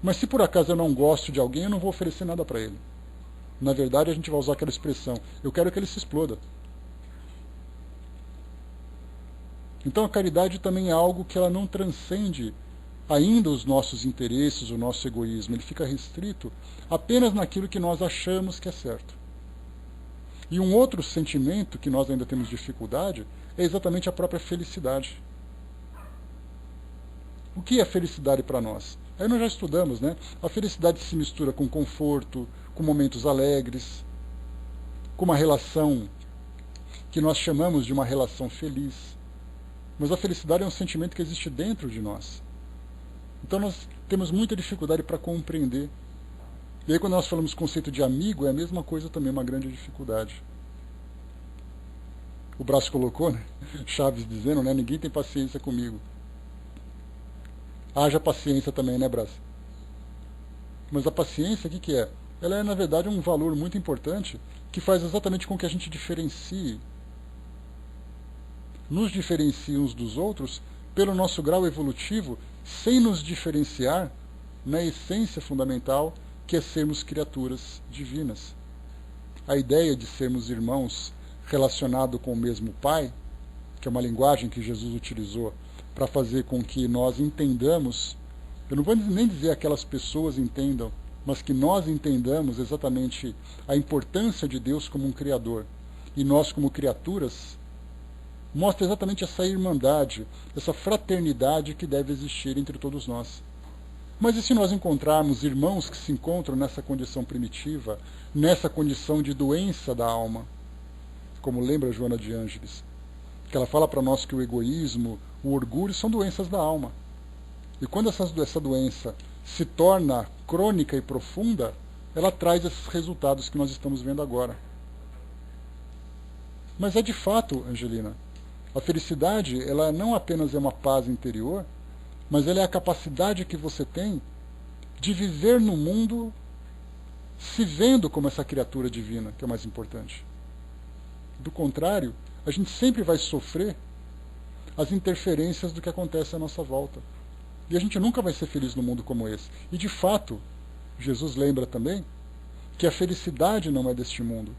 Mas se por acaso eu não gosto de alguém, eu não vou oferecer nada para ele. Na verdade, a gente vai usar aquela expressão, eu quero que ele se exploda. Então a caridade também é algo que ela não transcende ainda os nossos interesses, o nosso egoísmo. Ele fica restrito apenas naquilo que nós achamos que é certo. E um outro sentimento que nós ainda temos dificuldade é exatamente a própria felicidade. O que é felicidade para nós? Aí nós já estudamos, né? A felicidade se mistura com conforto, com momentos alegres, com uma relação que nós chamamos de uma relação feliz. Mas a felicidade é um sentimento que existe dentro de nós. Então nós temos muita dificuldade para compreender. E aí quando nós falamos conceito de amigo, é a mesma coisa também, uma grande dificuldade. O Brás colocou, né? Chaves dizendo, né? Ninguém tem paciência comigo. Haja paciência também, né, Brás? Mas a paciência, o que é? Ela é, na verdade, um valor muito importante que faz exatamente com que a gente diferencie, nos diferencie uns dos outros pelo nosso grau evolutivo, sem nos diferenciar na essência fundamental que é sermos criaturas divinas. A ideia de sermos irmãos relacionados com o mesmo Pai, que é uma linguagem que Jesus utilizou para fazer com que nós entendamos, eu não vou nem dizer aquelas pessoas entendam, mas que nós entendamos exatamente a importância de Deus como um Criador e nós como criaturas, mostra exatamente essa irmandade, essa fraternidade que deve existir entre todos nós. Mas e se nós encontrarmos irmãos que se encontram nessa condição primitiva, nessa condição de doença da alma, como lembra Joana de Ângeles, que ela fala para nós que o egoísmo, o orgulho são doenças da alma. E quando essa doença se torna crônica e profunda, ela traz esses resultados que nós estamos vendo agora. Mas é de fato, Angelina, a felicidade, ela não apenas é uma paz interior, mas ela é a capacidade que você tem de viver no mundo se vendo como essa criatura divina, que é o mais importante. Do contrário, a gente sempre vai sofrer as interferências do que acontece à nossa volta. E a gente nunca vai ser feliz num mundo como esse. E de fato, Jesus lembra também que a felicidade não é deste mundo.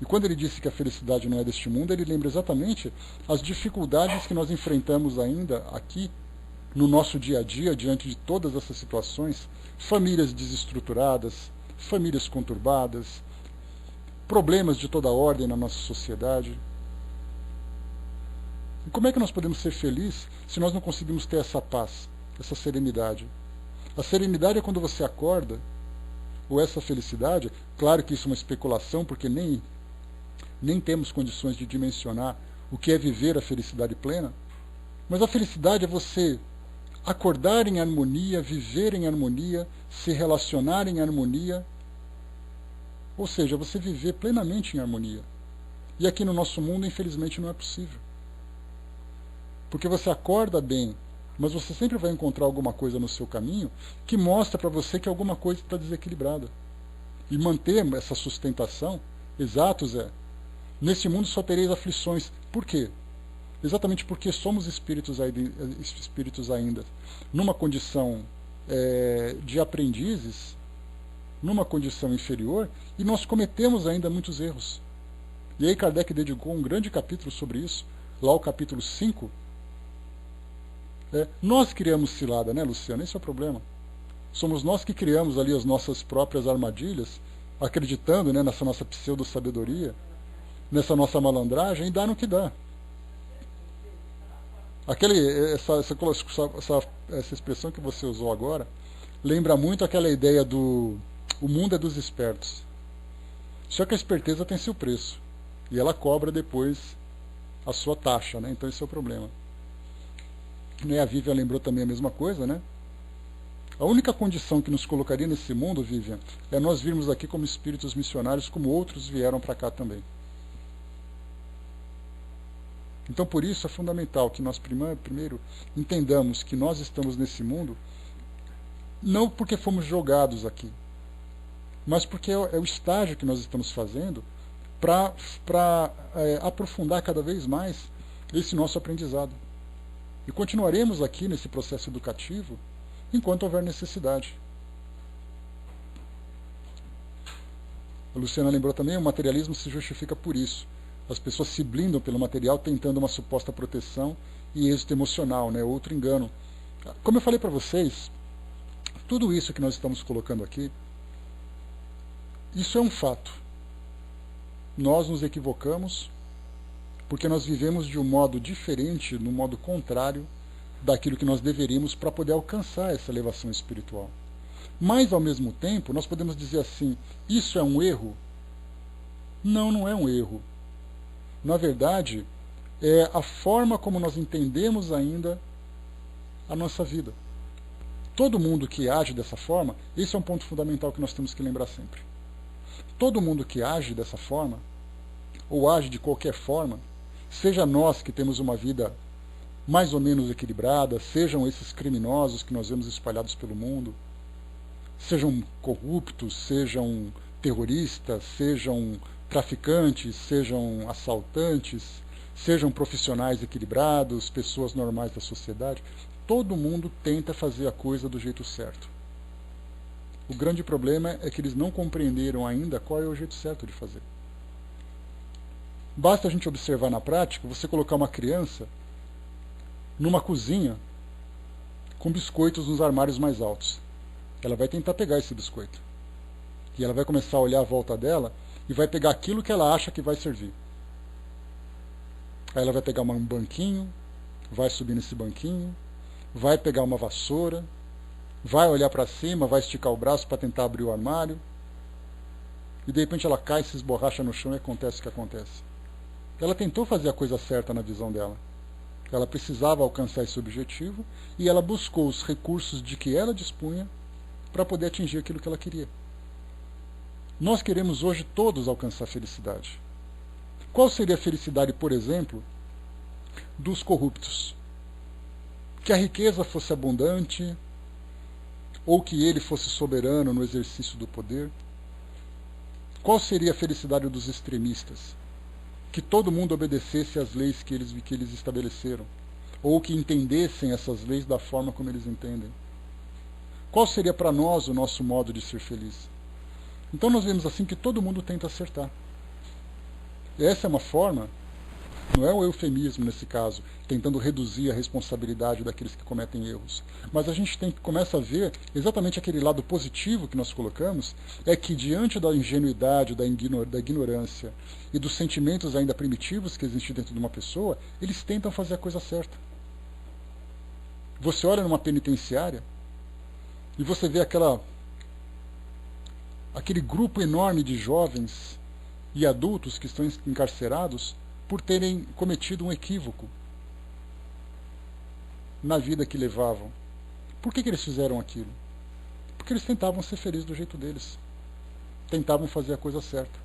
E quando ele disse que a felicidade não é deste mundo, ele lembra exatamente as dificuldades que nós enfrentamos ainda aqui, no nosso dia a dia, diante de todas essas situações, famílias desestruturadas, famílias conturbadas, problemas de toda ordem na nossa sociedade. E como é que nós podemos ser felizes se nós não conseguimos ter essa paz, essa serenidade? A serenidade é quando você acorda, ou essa felicidade, claro que isso é uma especulação, porque nem temos condições de dimensionar o que é viver a felicidade plena, mas a felicidade é você acordar em harmonia, viver em harmonia, se relacionar em harmonia, ou seja, você viver plenamente em harmonia. E aqui no nosso mundo, infelizmente, não é possível. Porque você acorda bem, mas você sempre vai encontrar alguma coisa no seu caminho que mostra para você que alguma coisa está desequilibrada. E manter essa sustentação, exato, Zé, nesse mundo só tereis aflições. Por quê? Exatamente porque somos espíritos ainda numa condição de aprendizes, numa condição inferior, e nós cometemos ainda muitos erros. E aí Kardec dedicou um grande capítulo sobre isso, lá o capítulo 5. Nós criamos cilada, né, Luciano? Esse é o problema. Somos nós que criamos ali as nossas próprias armadilhas, acreditando, né, nessa nossa pseudo-sabedoria, nessa nossa malandragem, e dá no que dá. Essa expressão que você usou agora lembra muito aquela ideia do o mundo é dos espertos. Só que a esperteza tem seu preço. E ela cobra depois a sua taxa, né? Então esse é o problema. A Vivian lembrou também a mesma coisa, né? A única condição que nos colocaria nesse mundo, Vivian, é nós virmos aqui como espíritos missionários, como outros vieram para cá também. Então, por isso, é fundamental que nós primeiro entendamos que nós estamos nesse mundo não porque fomos jogados aqui, mas porque é o estágio que nós estamos fazendo para aprofundar cada vez mais esse nosso aprendizado. E continuaremos aqui nesse processo educativo enquanto houver necessidade. A Luciana lembrou também, o materialismo se justifica por isso. As pessoas se blindam pelo material tentando uma suposta proteção e êxito emocional, né? Outro engano. Como eu falei para vocês, tudo isso que nós estamos colocando aqui, isso é um fato. Nós nos equivocamos porque nós vivemos de um modo diferente, no modo contrário daquilo que nós deveríamos para poder alcançar essa elevação espiritual. Mas, ao mesmo tempo, nós podemos dizer assim, isso é um erro? Não, não é um erro. Na verdade, é a forma como nós entendemos ainda a nossa vida. Todo mundo que age dessa forma, esse é um ponto fundamental que nós temos que lembrar sempre. Todo mundo que age dessa forma, ou age de qualquer forma, seja nós que temos uma vida mais ou menos equilibrada, sejam esses criminosos que nós vemos espalhados pelo mundo, sejam corruptos, sejam terroristas, sejam traficantes, sejam assaltantes, sejam profissionais equilibrados, pessoas normais da sociedade, todo mundo tenta fazer a coisa do jeito certo. O grande problema é que eles não compreenderam ainda qual é o jeito certo de fazer. Basta a gente observar na prática, você colocar uma criança numa cozinha com biscoitos nos armários mais altos. Ela vai tentar pegar esse biscoito. E ela vai começar a olhar à volta dela e vai pegar aquilo que ela acha que vai servir. Aí ela vai pegar um banquinho, vai subir nesse banquinho, vai pegar uma vassoura, vai olhar para cima, vai esticar o braço para tentar abrir o armário, e de repente ela cai, se esborracha no chão e acontece o que acontece. Ela tentou fazer a coisa certa na visão dela. Ela precisava alcançar esse objetivo e ela buscou os recursos de que ela dispunha para poder atingir aquilo que ela queria. Nós queremos hoje todos alcançar a felicidade. Qual seria a felicidade, por exemplo, dos corruptos? Que a riqueza fosse abundante, ou que ele fosse soberano no exercício do poder? Qual seria a felicidade dos extremistas? Que todo mundo obedecesse às leis que eles estabeleceram, ou que entendessem essas leis da forma como eles entendem. Qual seria para nós o nosso modo de ser feliz? Então nós vemos assim que todo mundo tenta acertar. Essa é uma forma, não é um eufemismo nesse caso, tentando reduzir a responsabilidade daqueles que cometem erros. Mas a gente começa a ver exatamente aquele lado positivo que nós colocamos, é que diante da ingenuidade, da ignorância e dos sentimentos ainda primitivos que existem dentro de uma pessoa, eles tentam fazer a coisa certa. Você olha numa penitenciária e você vê aquele grupo enorme de jovens e adultos que estão encarcerados por terem cometido um equívoco na vida que levavam. Por que eles fizeram aquilo? Porque eles tentavam ser felizes do jeito deles. Tentavam fazer a coisa certa.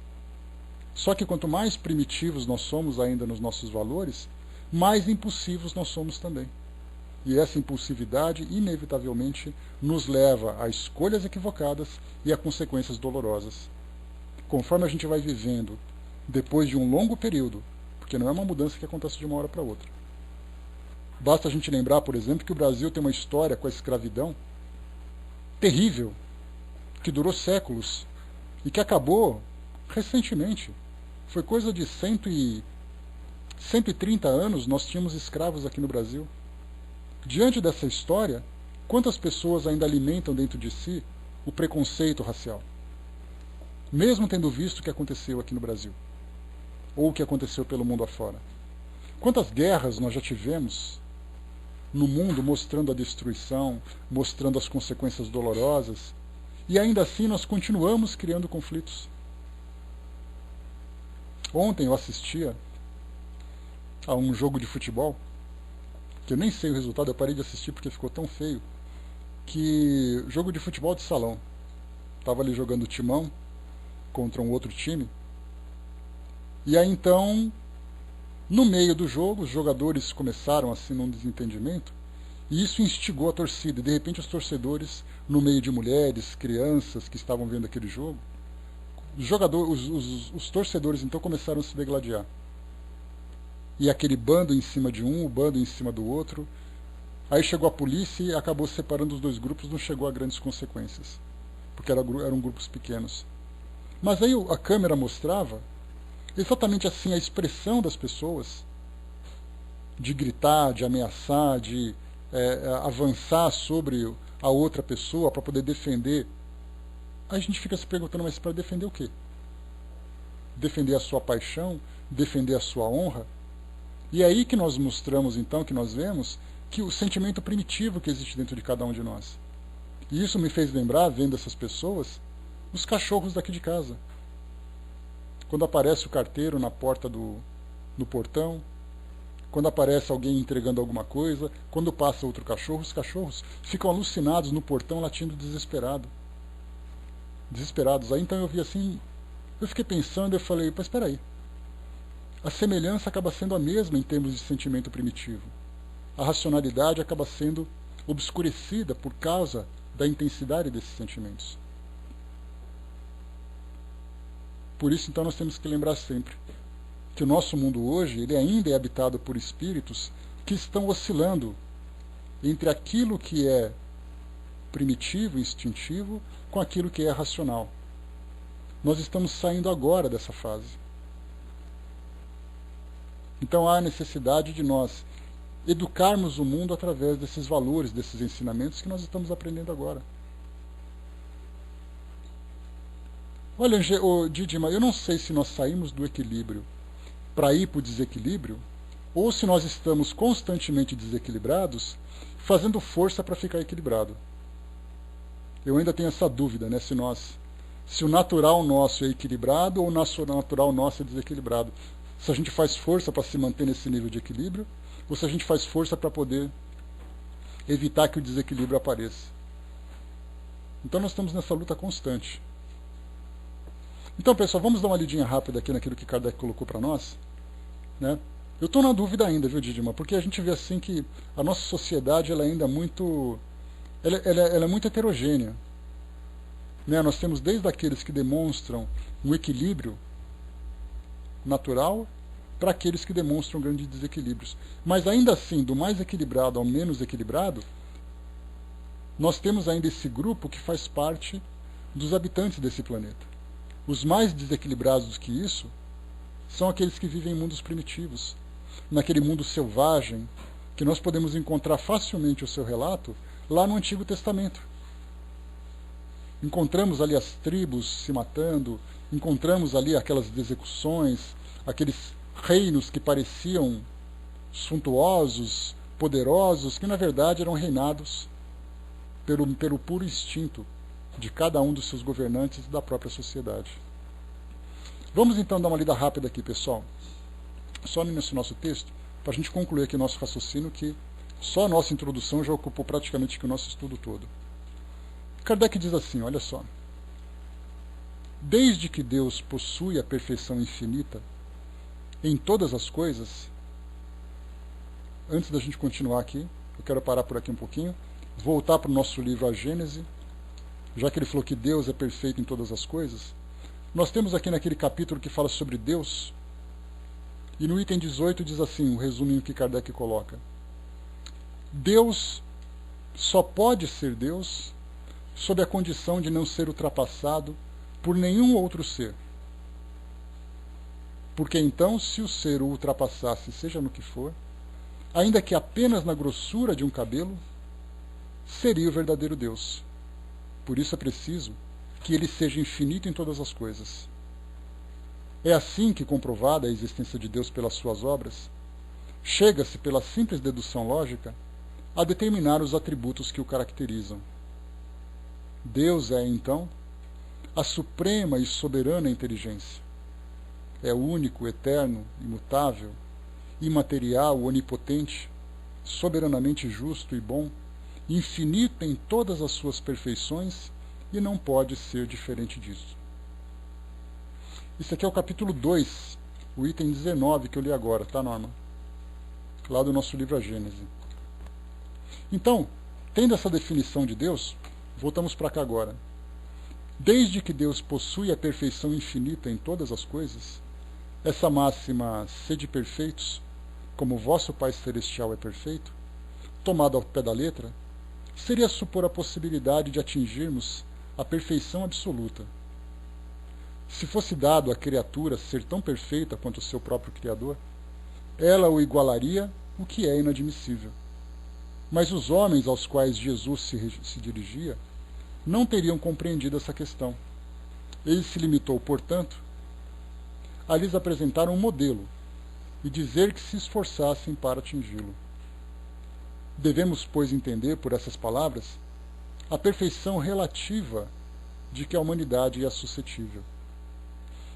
Só que quanto mais primitivos nós somos ainda nos nossos valores, mais impulsivos nós somos também. E essa impulsividade, inevitavelmente, nos leva a escolhas equivocadas e a consequências dolorosas. Conforme a gente vai vivendo, depois de um longo período, porque não é uma mudança que acontece de uma hora para outra. Basta a gente lembrar, por exemplo, que o Brasil tem uma história com a escravidão terrível, que durou séculos e que acabou recentemente. Foi coisa de 130 anos nós tínhamos escravos aqui no Brasil. Diante dessa história, quantas pessoas ainda alimentam dentro de si o preconceito racial? Mesmo tendo visto o que aconteceu aqui no Brasil, ou o que aconteceu pelo mundo afora. Quantas guerras nós já tivemos no mundo mostrando a destruição, mostrando as consequências dolorosas, e ainda assim nós continuamos criando conflitos. Ontem eu assistia a um jogo de futebol, que eu nem sei o resultado, eu parei de assistir porque ficou tão feio, que jogo de futebol de salão. Estava ali jogando timão contra um outro time, e aí então, no meio do jogo, os jogadores começaram assim num desentendimento, e isso instigou a torcida, e de repente os torcedores, no meio de mulheres, crianças que estavam vendo aquele jogo, os torcedores então começaram a se degladiar. E aquele bando em cima de um, o bando em cima do outro. Aí chegou a polícia e acabou separando os dois grupos, não chegou a grandes consequências, porque eram grupos pequenos. Mas aí a câmera mostrava exatamente assim a expressão das pessoas, de gritar, de ameaçar, de avançar sobre a outra pessoa para poder defender. Aí a gente fica se perguntando, mas para defender o quê? Defender a sua paixão? Defender a sua honra? E é aí que nós mostramos, então, que nós vemos que o sentimento primitivo que existe dentro de cada um de nós. E isso me fez lembrar, vendo essas pessoas, os cachorros daqui de casa. Quando aparece o carteiro na porta no portão, quando aparece alguém entregando alguma coisa, quando passa outro cachorro, os cachorros ficam alucinados no portão, latindo desesperados. Aí então eu vi assim, eu fiquei pensando, eu falei, mas espera aí. A semelhança acaba sendo a mesma em termos de sentimento primitivo. A racionalidade acaba sendo obscurecida por causa da intensidade desses sentimentos. Por isso, então, nós temos que lembrar sempre que o nosso mundo hoje ele ainda é habitado por espíritos que estão oscilando entre aquilo que é primitivo, instintivo, com aquilo que é racional. Nós estamos saindo agora dessa fase. Então há necessidade de nós educarmos o mundo através desses valores, desses ensinamentos que nós estamos aprendendo agora. Olha, Didima, eu não sei se nós saímos do equilíbrio para ir para o desequilíbrio, ou se nós estamos constantemente desequilibrados, fazendo força para ficar equilibrado. Eu ainda tenho essa dúvida, né? Se o natural nosso é equilibrado ou o natural nosso é desequilibrado. Se a gente faz força para se manter nesse nível de equilíbrio, ou se a gente faz força para poder evitar que o desequilíbrio apareça. Então nós estamos nessa luta constante. Então, pessoal, vamos dar uma lidinha rápida aqui naquilo que Kardec colocou para nós, né? Eu estou na dúvida ainda, viu, Didima? Porque a gente vê assim que a nossa sociedade ela ainda é muito, ela é muito heterogênea, né? Nós temos desde aqueles que demonstram um equilíbrio natural para aqueles que demonstram grandes desequilíbrios. Mas ainda assim, do mais equilibrado ao menos equilibrado, nós temos ainda esse grupo que faz parte dos habitantes desse planeta. Os mais desequilibrados do que isso são aqueles que vivem em mundos primitivos, naquele mundo selvagem, que nós podemos encontrar facilmente o seu relato lá no Antigo Testamento. Encontramos ali as tribos se matando, encontramos ali aquelas execuções, aqueles reinos que pareciam suntuosos, poderosos, que na verdade eram reinados pelo puro instinto de cada um dos seus governantes e da própria sociedade. Vamos então dar uma lida rápida aqui, pessoal, só nesse nosso texto, para a gente concluir aqui nosso raciocínio, que só a nossa introdução já ocupou praticamente o nosso estudo todo. Kardec diz assim, olha só: desde que Deus possui a perfeição infinita em todas as coisas, antes da gente continuar aqui, eu quero parar por aqui um pouquinho, voltar para o nosso livro A Gênese, já que ele falou que Deus é perfeito em todas as coisas. Nós temos aqui naquele capítulo que fala sobre Deus, e no item 18 diz assim, o resuminho que Kardec coloca: Deus só pode ser Deus sob a condição de não ser ultrapassado por nenhum outro ser. Porque então, se o ser o ultrapassasse, seja no que for, ainda que apenas na grossura de um cabelo, seria o verdadeiro Deus. Por isso é preciso que ele seja infinito em todas as coisas. É assim que, comprovada a existência de Deus pelas suas obras, chega-se, pela simples dedução lógica, a determinar os atributos que o caracterizam. Deus é, então, a suprema e soberana inteligência. É único, eterno, imutável, imaterial, onipotente, soberanamente justo e bom, infinito em todas as suas perfeições e não pode ser diferente disso. Isso aqui é o capítulo 2, o item 19 que eu li agora, tá, Norma? Lá do nosso livro A Gênese. Então, tendo essa definição de Deus, voltamos para cá agora. Desde que Deus possui a perfeição infinita em todas as coisas, essa máxima, sede perfeitos, como vosso Pai Celestial é perfeito, tomado ao pé da letra, seria supor a possibilidade de atingirmos a perfeição absoluta. Se fosse dado à criatura ser tão perfeita quanto o seu próprio Criador, ela o igualaria, o que é inadmissível. Mas os homens aos quais Jesus se dirigia não teriam compreendido essa questão. Ele se limitou, portanto, a lhes apresentar um modelo e dizer que se esforçassem para atingi-lo. Devemos, pois, entender por essas palavras a perfeição relativa de que a humanidade é suscetível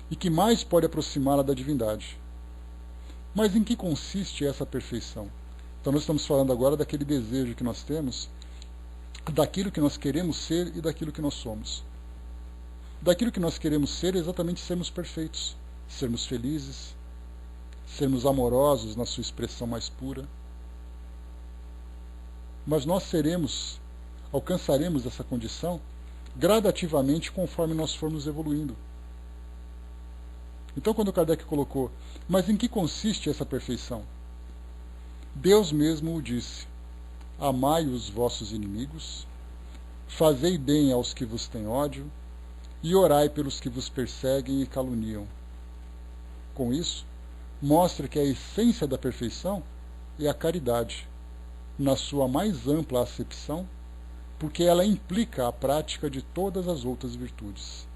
e que mais pode aproximá-la da divindade. Mas em que consiste essa perfeição? Então nós estamos falando agora daquele desejo que nós temos, daquilo que nós queremos ser e daquilo que nós somos. Daquilo que nós queremos ser é exatamente sermos perfeitos, sermos felizes, sermos amorosos na sua expressão mais pura. Mas nós alcançaremos essa condição gradativamente conforme nós formos evoluindo. Então, quando Kardec colocou, mas em que consiste essa perfeição? Deus mesmo o disse: amai os vossos inimigos, fazei bem aos que vos têm ódio, e orai pelos que vos perseguem e caluniam. Com isso, mostra que a essência da perfeição é a caridade, na sua mais ampla acepção, porque ela implica a prática de todas as outras virtudes.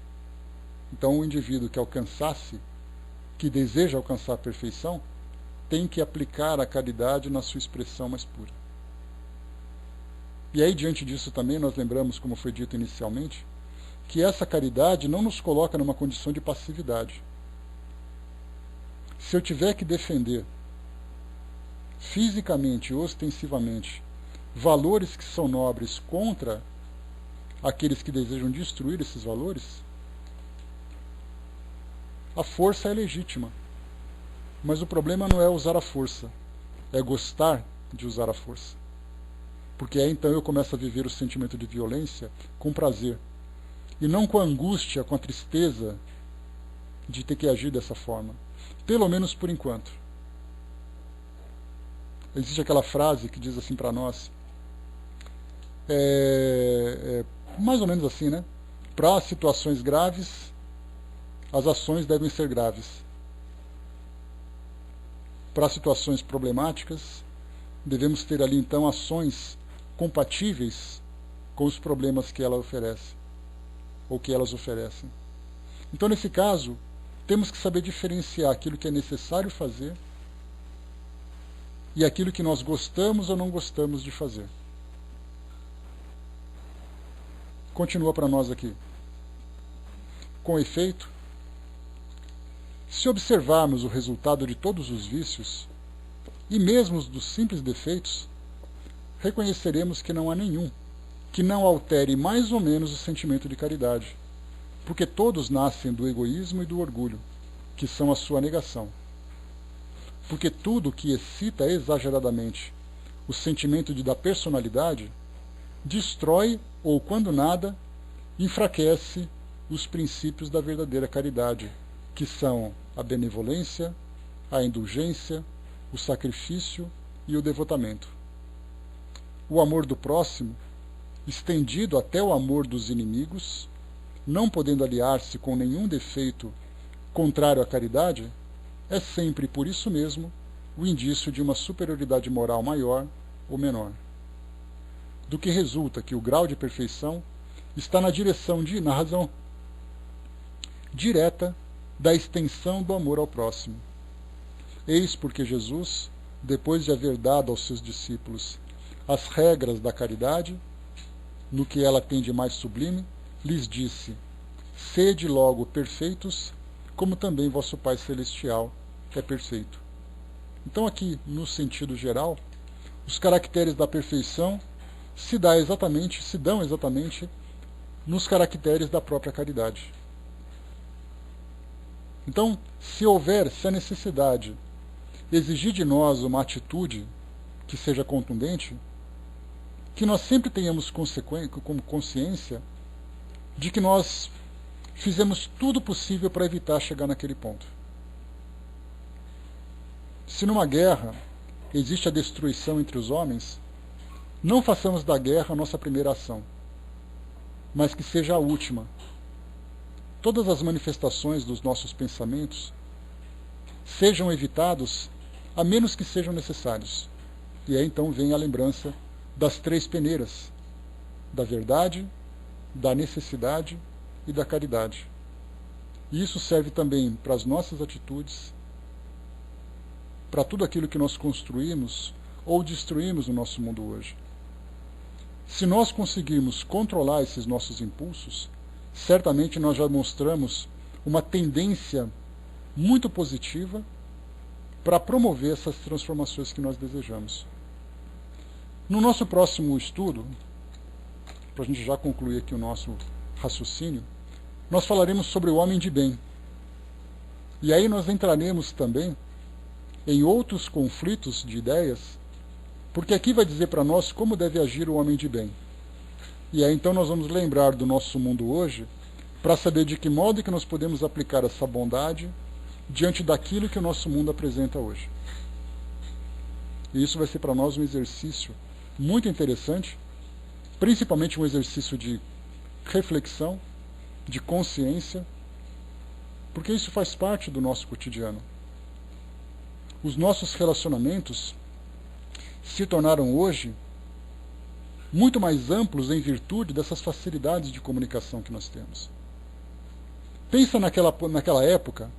Então, o indivíduo que deseja alcançar a perfeição, tem que aplicar a caridade na sua expressão mais pura. E aí, diante disso também, nós lembramos, como foi dito inicialmente, que essa caridade não nos coloca numa condição de passividade. Se eu tiver que defender fisicamente e ostensivamente valores que são nobres contra aqueles que desejam destruir esses valores, a força é legítima. Mas o problema não é usar a força, é gostar de usar a força. Porque aí então eu começo a viver o sentimento de violência com prazer, e não com a angústia, com a tristeza de ter que agir dessa forma. Pelo menos por enquanto. Existe aquela frase que diz assim para nós, mais ou menos assim, né? Para situações graves, as ações devem ser graves. Para situações problemáticas, devemos ter ali então ações compatíveis com os problemas que ela oferece, ou que elas oferecem. Então, nesse caso, temos que saber diferenciar aquilo que é necessário fazer e aquilo que nós gostamos ou não gostamos de fazer. Continua para nós aqui. Com efeito, se observarmos o resultado de todos os vícios, e mesmo dos simples defeitos, reconheceremos que não há nenhum que não altere mais ou menos o sentimento de caridade, porque todos nascem do egoísmo e do orgulho, que são a sua negação. Porque tudo que excita exageradamente o sentimento da personalidade destrói, ou quando nada, enfraquece os princípios da verdadeira caridade, que são a benevolência, a indulgência, o sacrifício e o devotamento. O amor do próximo, estendido até o amor dos inimigos, não podendo aliar-se com nenhum defeito contrário à caridade, é sempre, por isso mesmo, o indício de uma superioridade moral maior ou menor. Do que resulta que o grau de perfeição está na razão direta da extensão do amor ao próximo. Eis porque Jesus, depois de haver dado aos seus discípulos as regras da caridade, no que ela tem de mais sublime, lhes disse: sede logo perfeitos, como também vosso Pai Celestial é perfeito. Então aqui, no sentido geral, os caracteres da perfeição se dão exatamente nos caracteres da própria caridade. Então, se a necessidade exigir de nós uma atitude que seja contundente, que nós sempre tenhamos como consciência de que nós fizemos tudo possível para evitar chegar naquele ponto. Se numa guerra existe a destruição entre os homens, não façamos da guerra a nossa primeira ação, mas que seja a última. Todas as manifestações dos nossos pensamentos sejam evitados, a menos que sejam necessários. E aí então vem a lembrança das 3 peneiras, da verdade, da necessidade e da caridade. E isso serve também para as nossas atitudes, para tudo aquilo que nós construímos ou destruímos no nosso mundo hoje. Se nós conseguirmos controlar esses nossos impulsos, certamente nós já mostramos uma tendência muito positiva para promover essas transformações que nós desejamos. No nosso próximo estudo, para a gente já concluir aqui o nosso raciocínio, nós falaremos sobre o homem de bem. E aí nós entraremos também em outros conflitos de ideias, porque aqui vai dizer para nós como deve agir o homem de bem. E aí então nós vamos lembrar do nosso mundo hoje, para saber de que modo que nós podemos aplicar essa bondade diante daquilo que o nosso mundo apresenta hoje. E isso vai ser para nós um exercício muito interessante, principalmente um exercício de reflexão, de consciência, porque isso faz parte do nosso cotidiano. Os nossos relacionamentos se tornaram hoje muito mais amplos em virtude dessas facilidades de comunicação que nós temos. Pensa naquela época,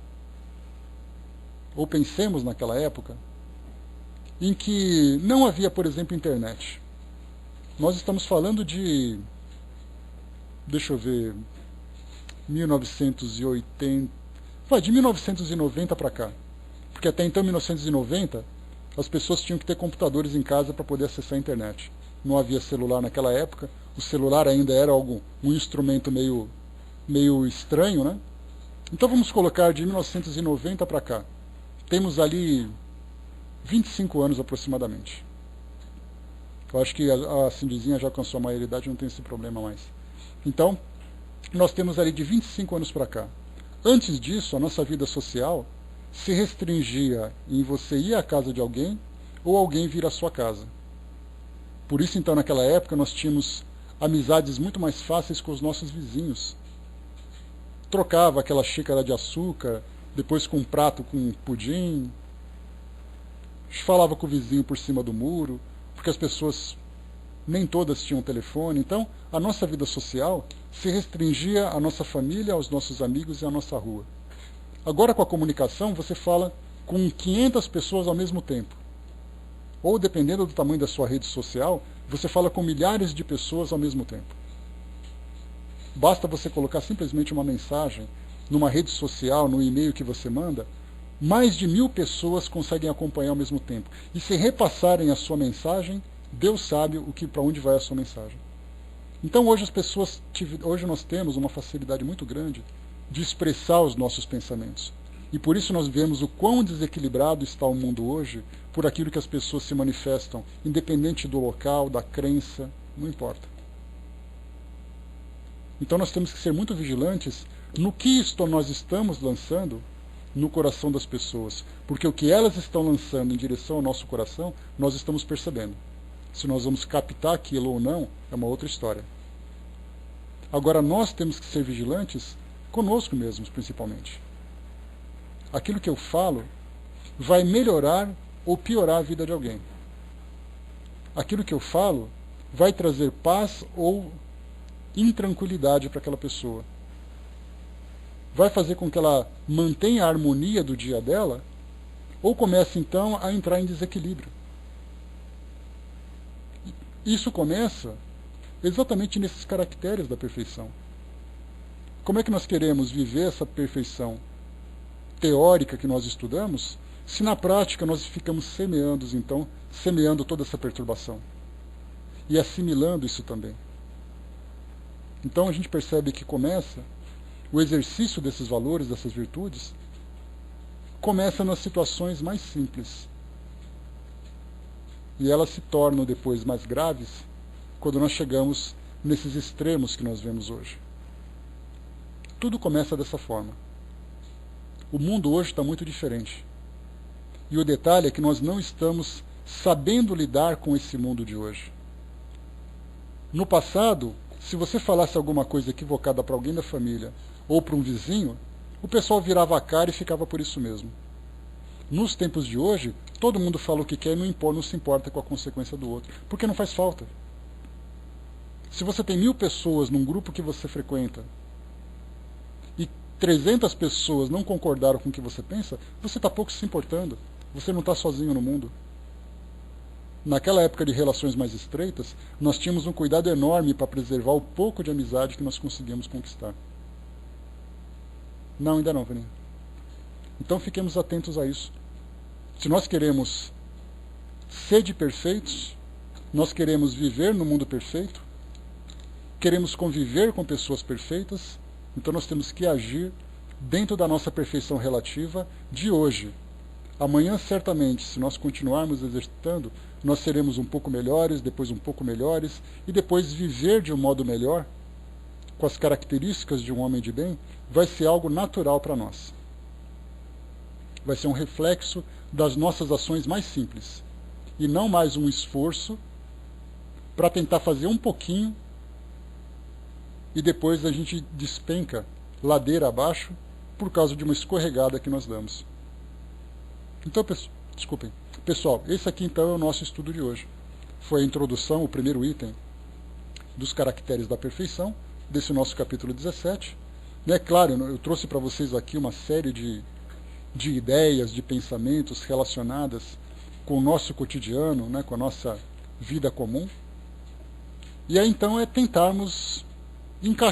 ou pensemos naquela época, em que não havia, por exemplo, internet. Nós estamos falando de, deixa eu ver, 1980, de 1990 para cá. Porque até então, 1990, as pessoas tinham que ter computadores em casa para poder acessar a internet. Não havia celular naquela época, o celular ainda era um instrumento meio estranho, né? Então vamos colocar de 1990 para cá. Temos ali 25 anos aproximadamente. Eu acho que a Cindyzinha já alcançou a maioridade, não tem esse problema mais. Então, nós temos ali de 25 anos para cá. Antes disso, a nossa vida social se restringia em você ir à casa de alguém ou alguém vir à sua casa. Por isso, então, naquela época, nós tínhamos amizades muito mais fáceis com os nossos vizinhos. Trocava aquela xícara de açúcar, depois com um prato com pudim. Falava com o vizinho por cima do muro, porque as pessoas, nem todas tinham telefone. Então, a nossa vida social se restringia à nossa família, aos nossos amigos e à nossa rua. Agora, com a comunicação, você fala com 500 pessoas ao mesmo tempo. Ou, dependendo do tamanho da sua rede social, você fala com milhares de pessoas ao mesmo tempo. Basta você colocar simplesmente uma mensagem numa rede social, no e-mail que você manda, mais de 1000 pessoas conseguem acompanhar ao mesmo tempo. E se repassarem a sua mensagem, Deus sabe para onde vai a sua mensagem. Então hoje nós temos uma facilidade muito grande de expressar os nossos pensamentos. E por isso nós vemos o quão desequilibrado está o mundo hoje por aquilo que as pessoas se manifestam, independente do local, da crença, não importa. Então nós temos que ser muito vigilantes no que nós estamos lançando no coração das pessoas, porque o que elas estão lançando em direção ao nosso coração, nós estamos percebendo. Se nós vamos captar aquilo ou não, é uma outra história. Agora nós temos que ser vigilantes conosco mesmos, principalmente. Aquilo que eu falo vai melhorar ou piorar a vida de alguém. Aquilo que eu falo vai trazer paz ou intranquilidade para aquela pessoa. Vai fazer com que ela mantenha a harmonia do dia dela, ou comece então a entrar em desequilíbrio. Isso começa exatamente nesses caracteres da perfeição. Como é que nós queremos viver essa perfeição teórica que nós estudamos, se na prática nós ficamos semeando toda essa perturbação e assimilando isso também? Então a gente percebe que o exercício desses valores, dessas virtudes, começa nas situações mais simples. E elas se tornam depois mais graves quando nós chegamos nesses extremos que nós vemos hoje. Tudo começa dessa forma. O mundo hoje está muito diferente. E o detalhe é que nós não estamos sabendo lidar com esse mundo de hoje. No passado, se você falasse alguma coisa equivocada para alguém da família ou para um vizinho, o pessoal virava a cara e ficava por isso mesmo. Nos tempos de hoje, todo mundo fala o que quer e não se importa com a consequência do outro, porque não faz falta. Se você tem 1000 pessoas num grupo que você frequenta e 300 pessoas não concordaram com o que você pensa, você está pouco se importando. Você não está sozinho no mundo. Naquela época de relações mais estreitas, nós tínhamos um cuidado enorme para preservar o pouco de amizade que nós conseguíamos conquistar. Não, ainda não, Vaninha. Então fiquemos atentos a isso. Se nós queremos ser perfeitos, nós queremos viver no mundo perfeito, queremos conviver com pessoas perfeitas, então nós temos que agir dentro da nossa perfeição relativa de hoje. Amanhã, certamente, se nós continuarmos exercitando, nós seremos um pouco melhores, depois um pouco melhores, e depois viver de um modo melhor, com as características de um homem de bem, vai ser algo natural para nós. Vai ser um reflexo das nossas ações mais simples, e não mais um esforço para tentar fazer um pouquinho, e depois a gente despenca ladeira abaixo por causa de uma escorregada que nós damos. Então, desculpem. Pessoal, esse aqui então é o nosso estudo de hoje. foi a introdução, o primeiro item dos caracteres da perfeição, desse nosso capítulo 17. Claro, eu trouxe para vocês aqui uma série de ideias, de pensamentos relacionadas com o nosso cotidiano, com a nossa vida comum. E aí então é tentarmos encaixar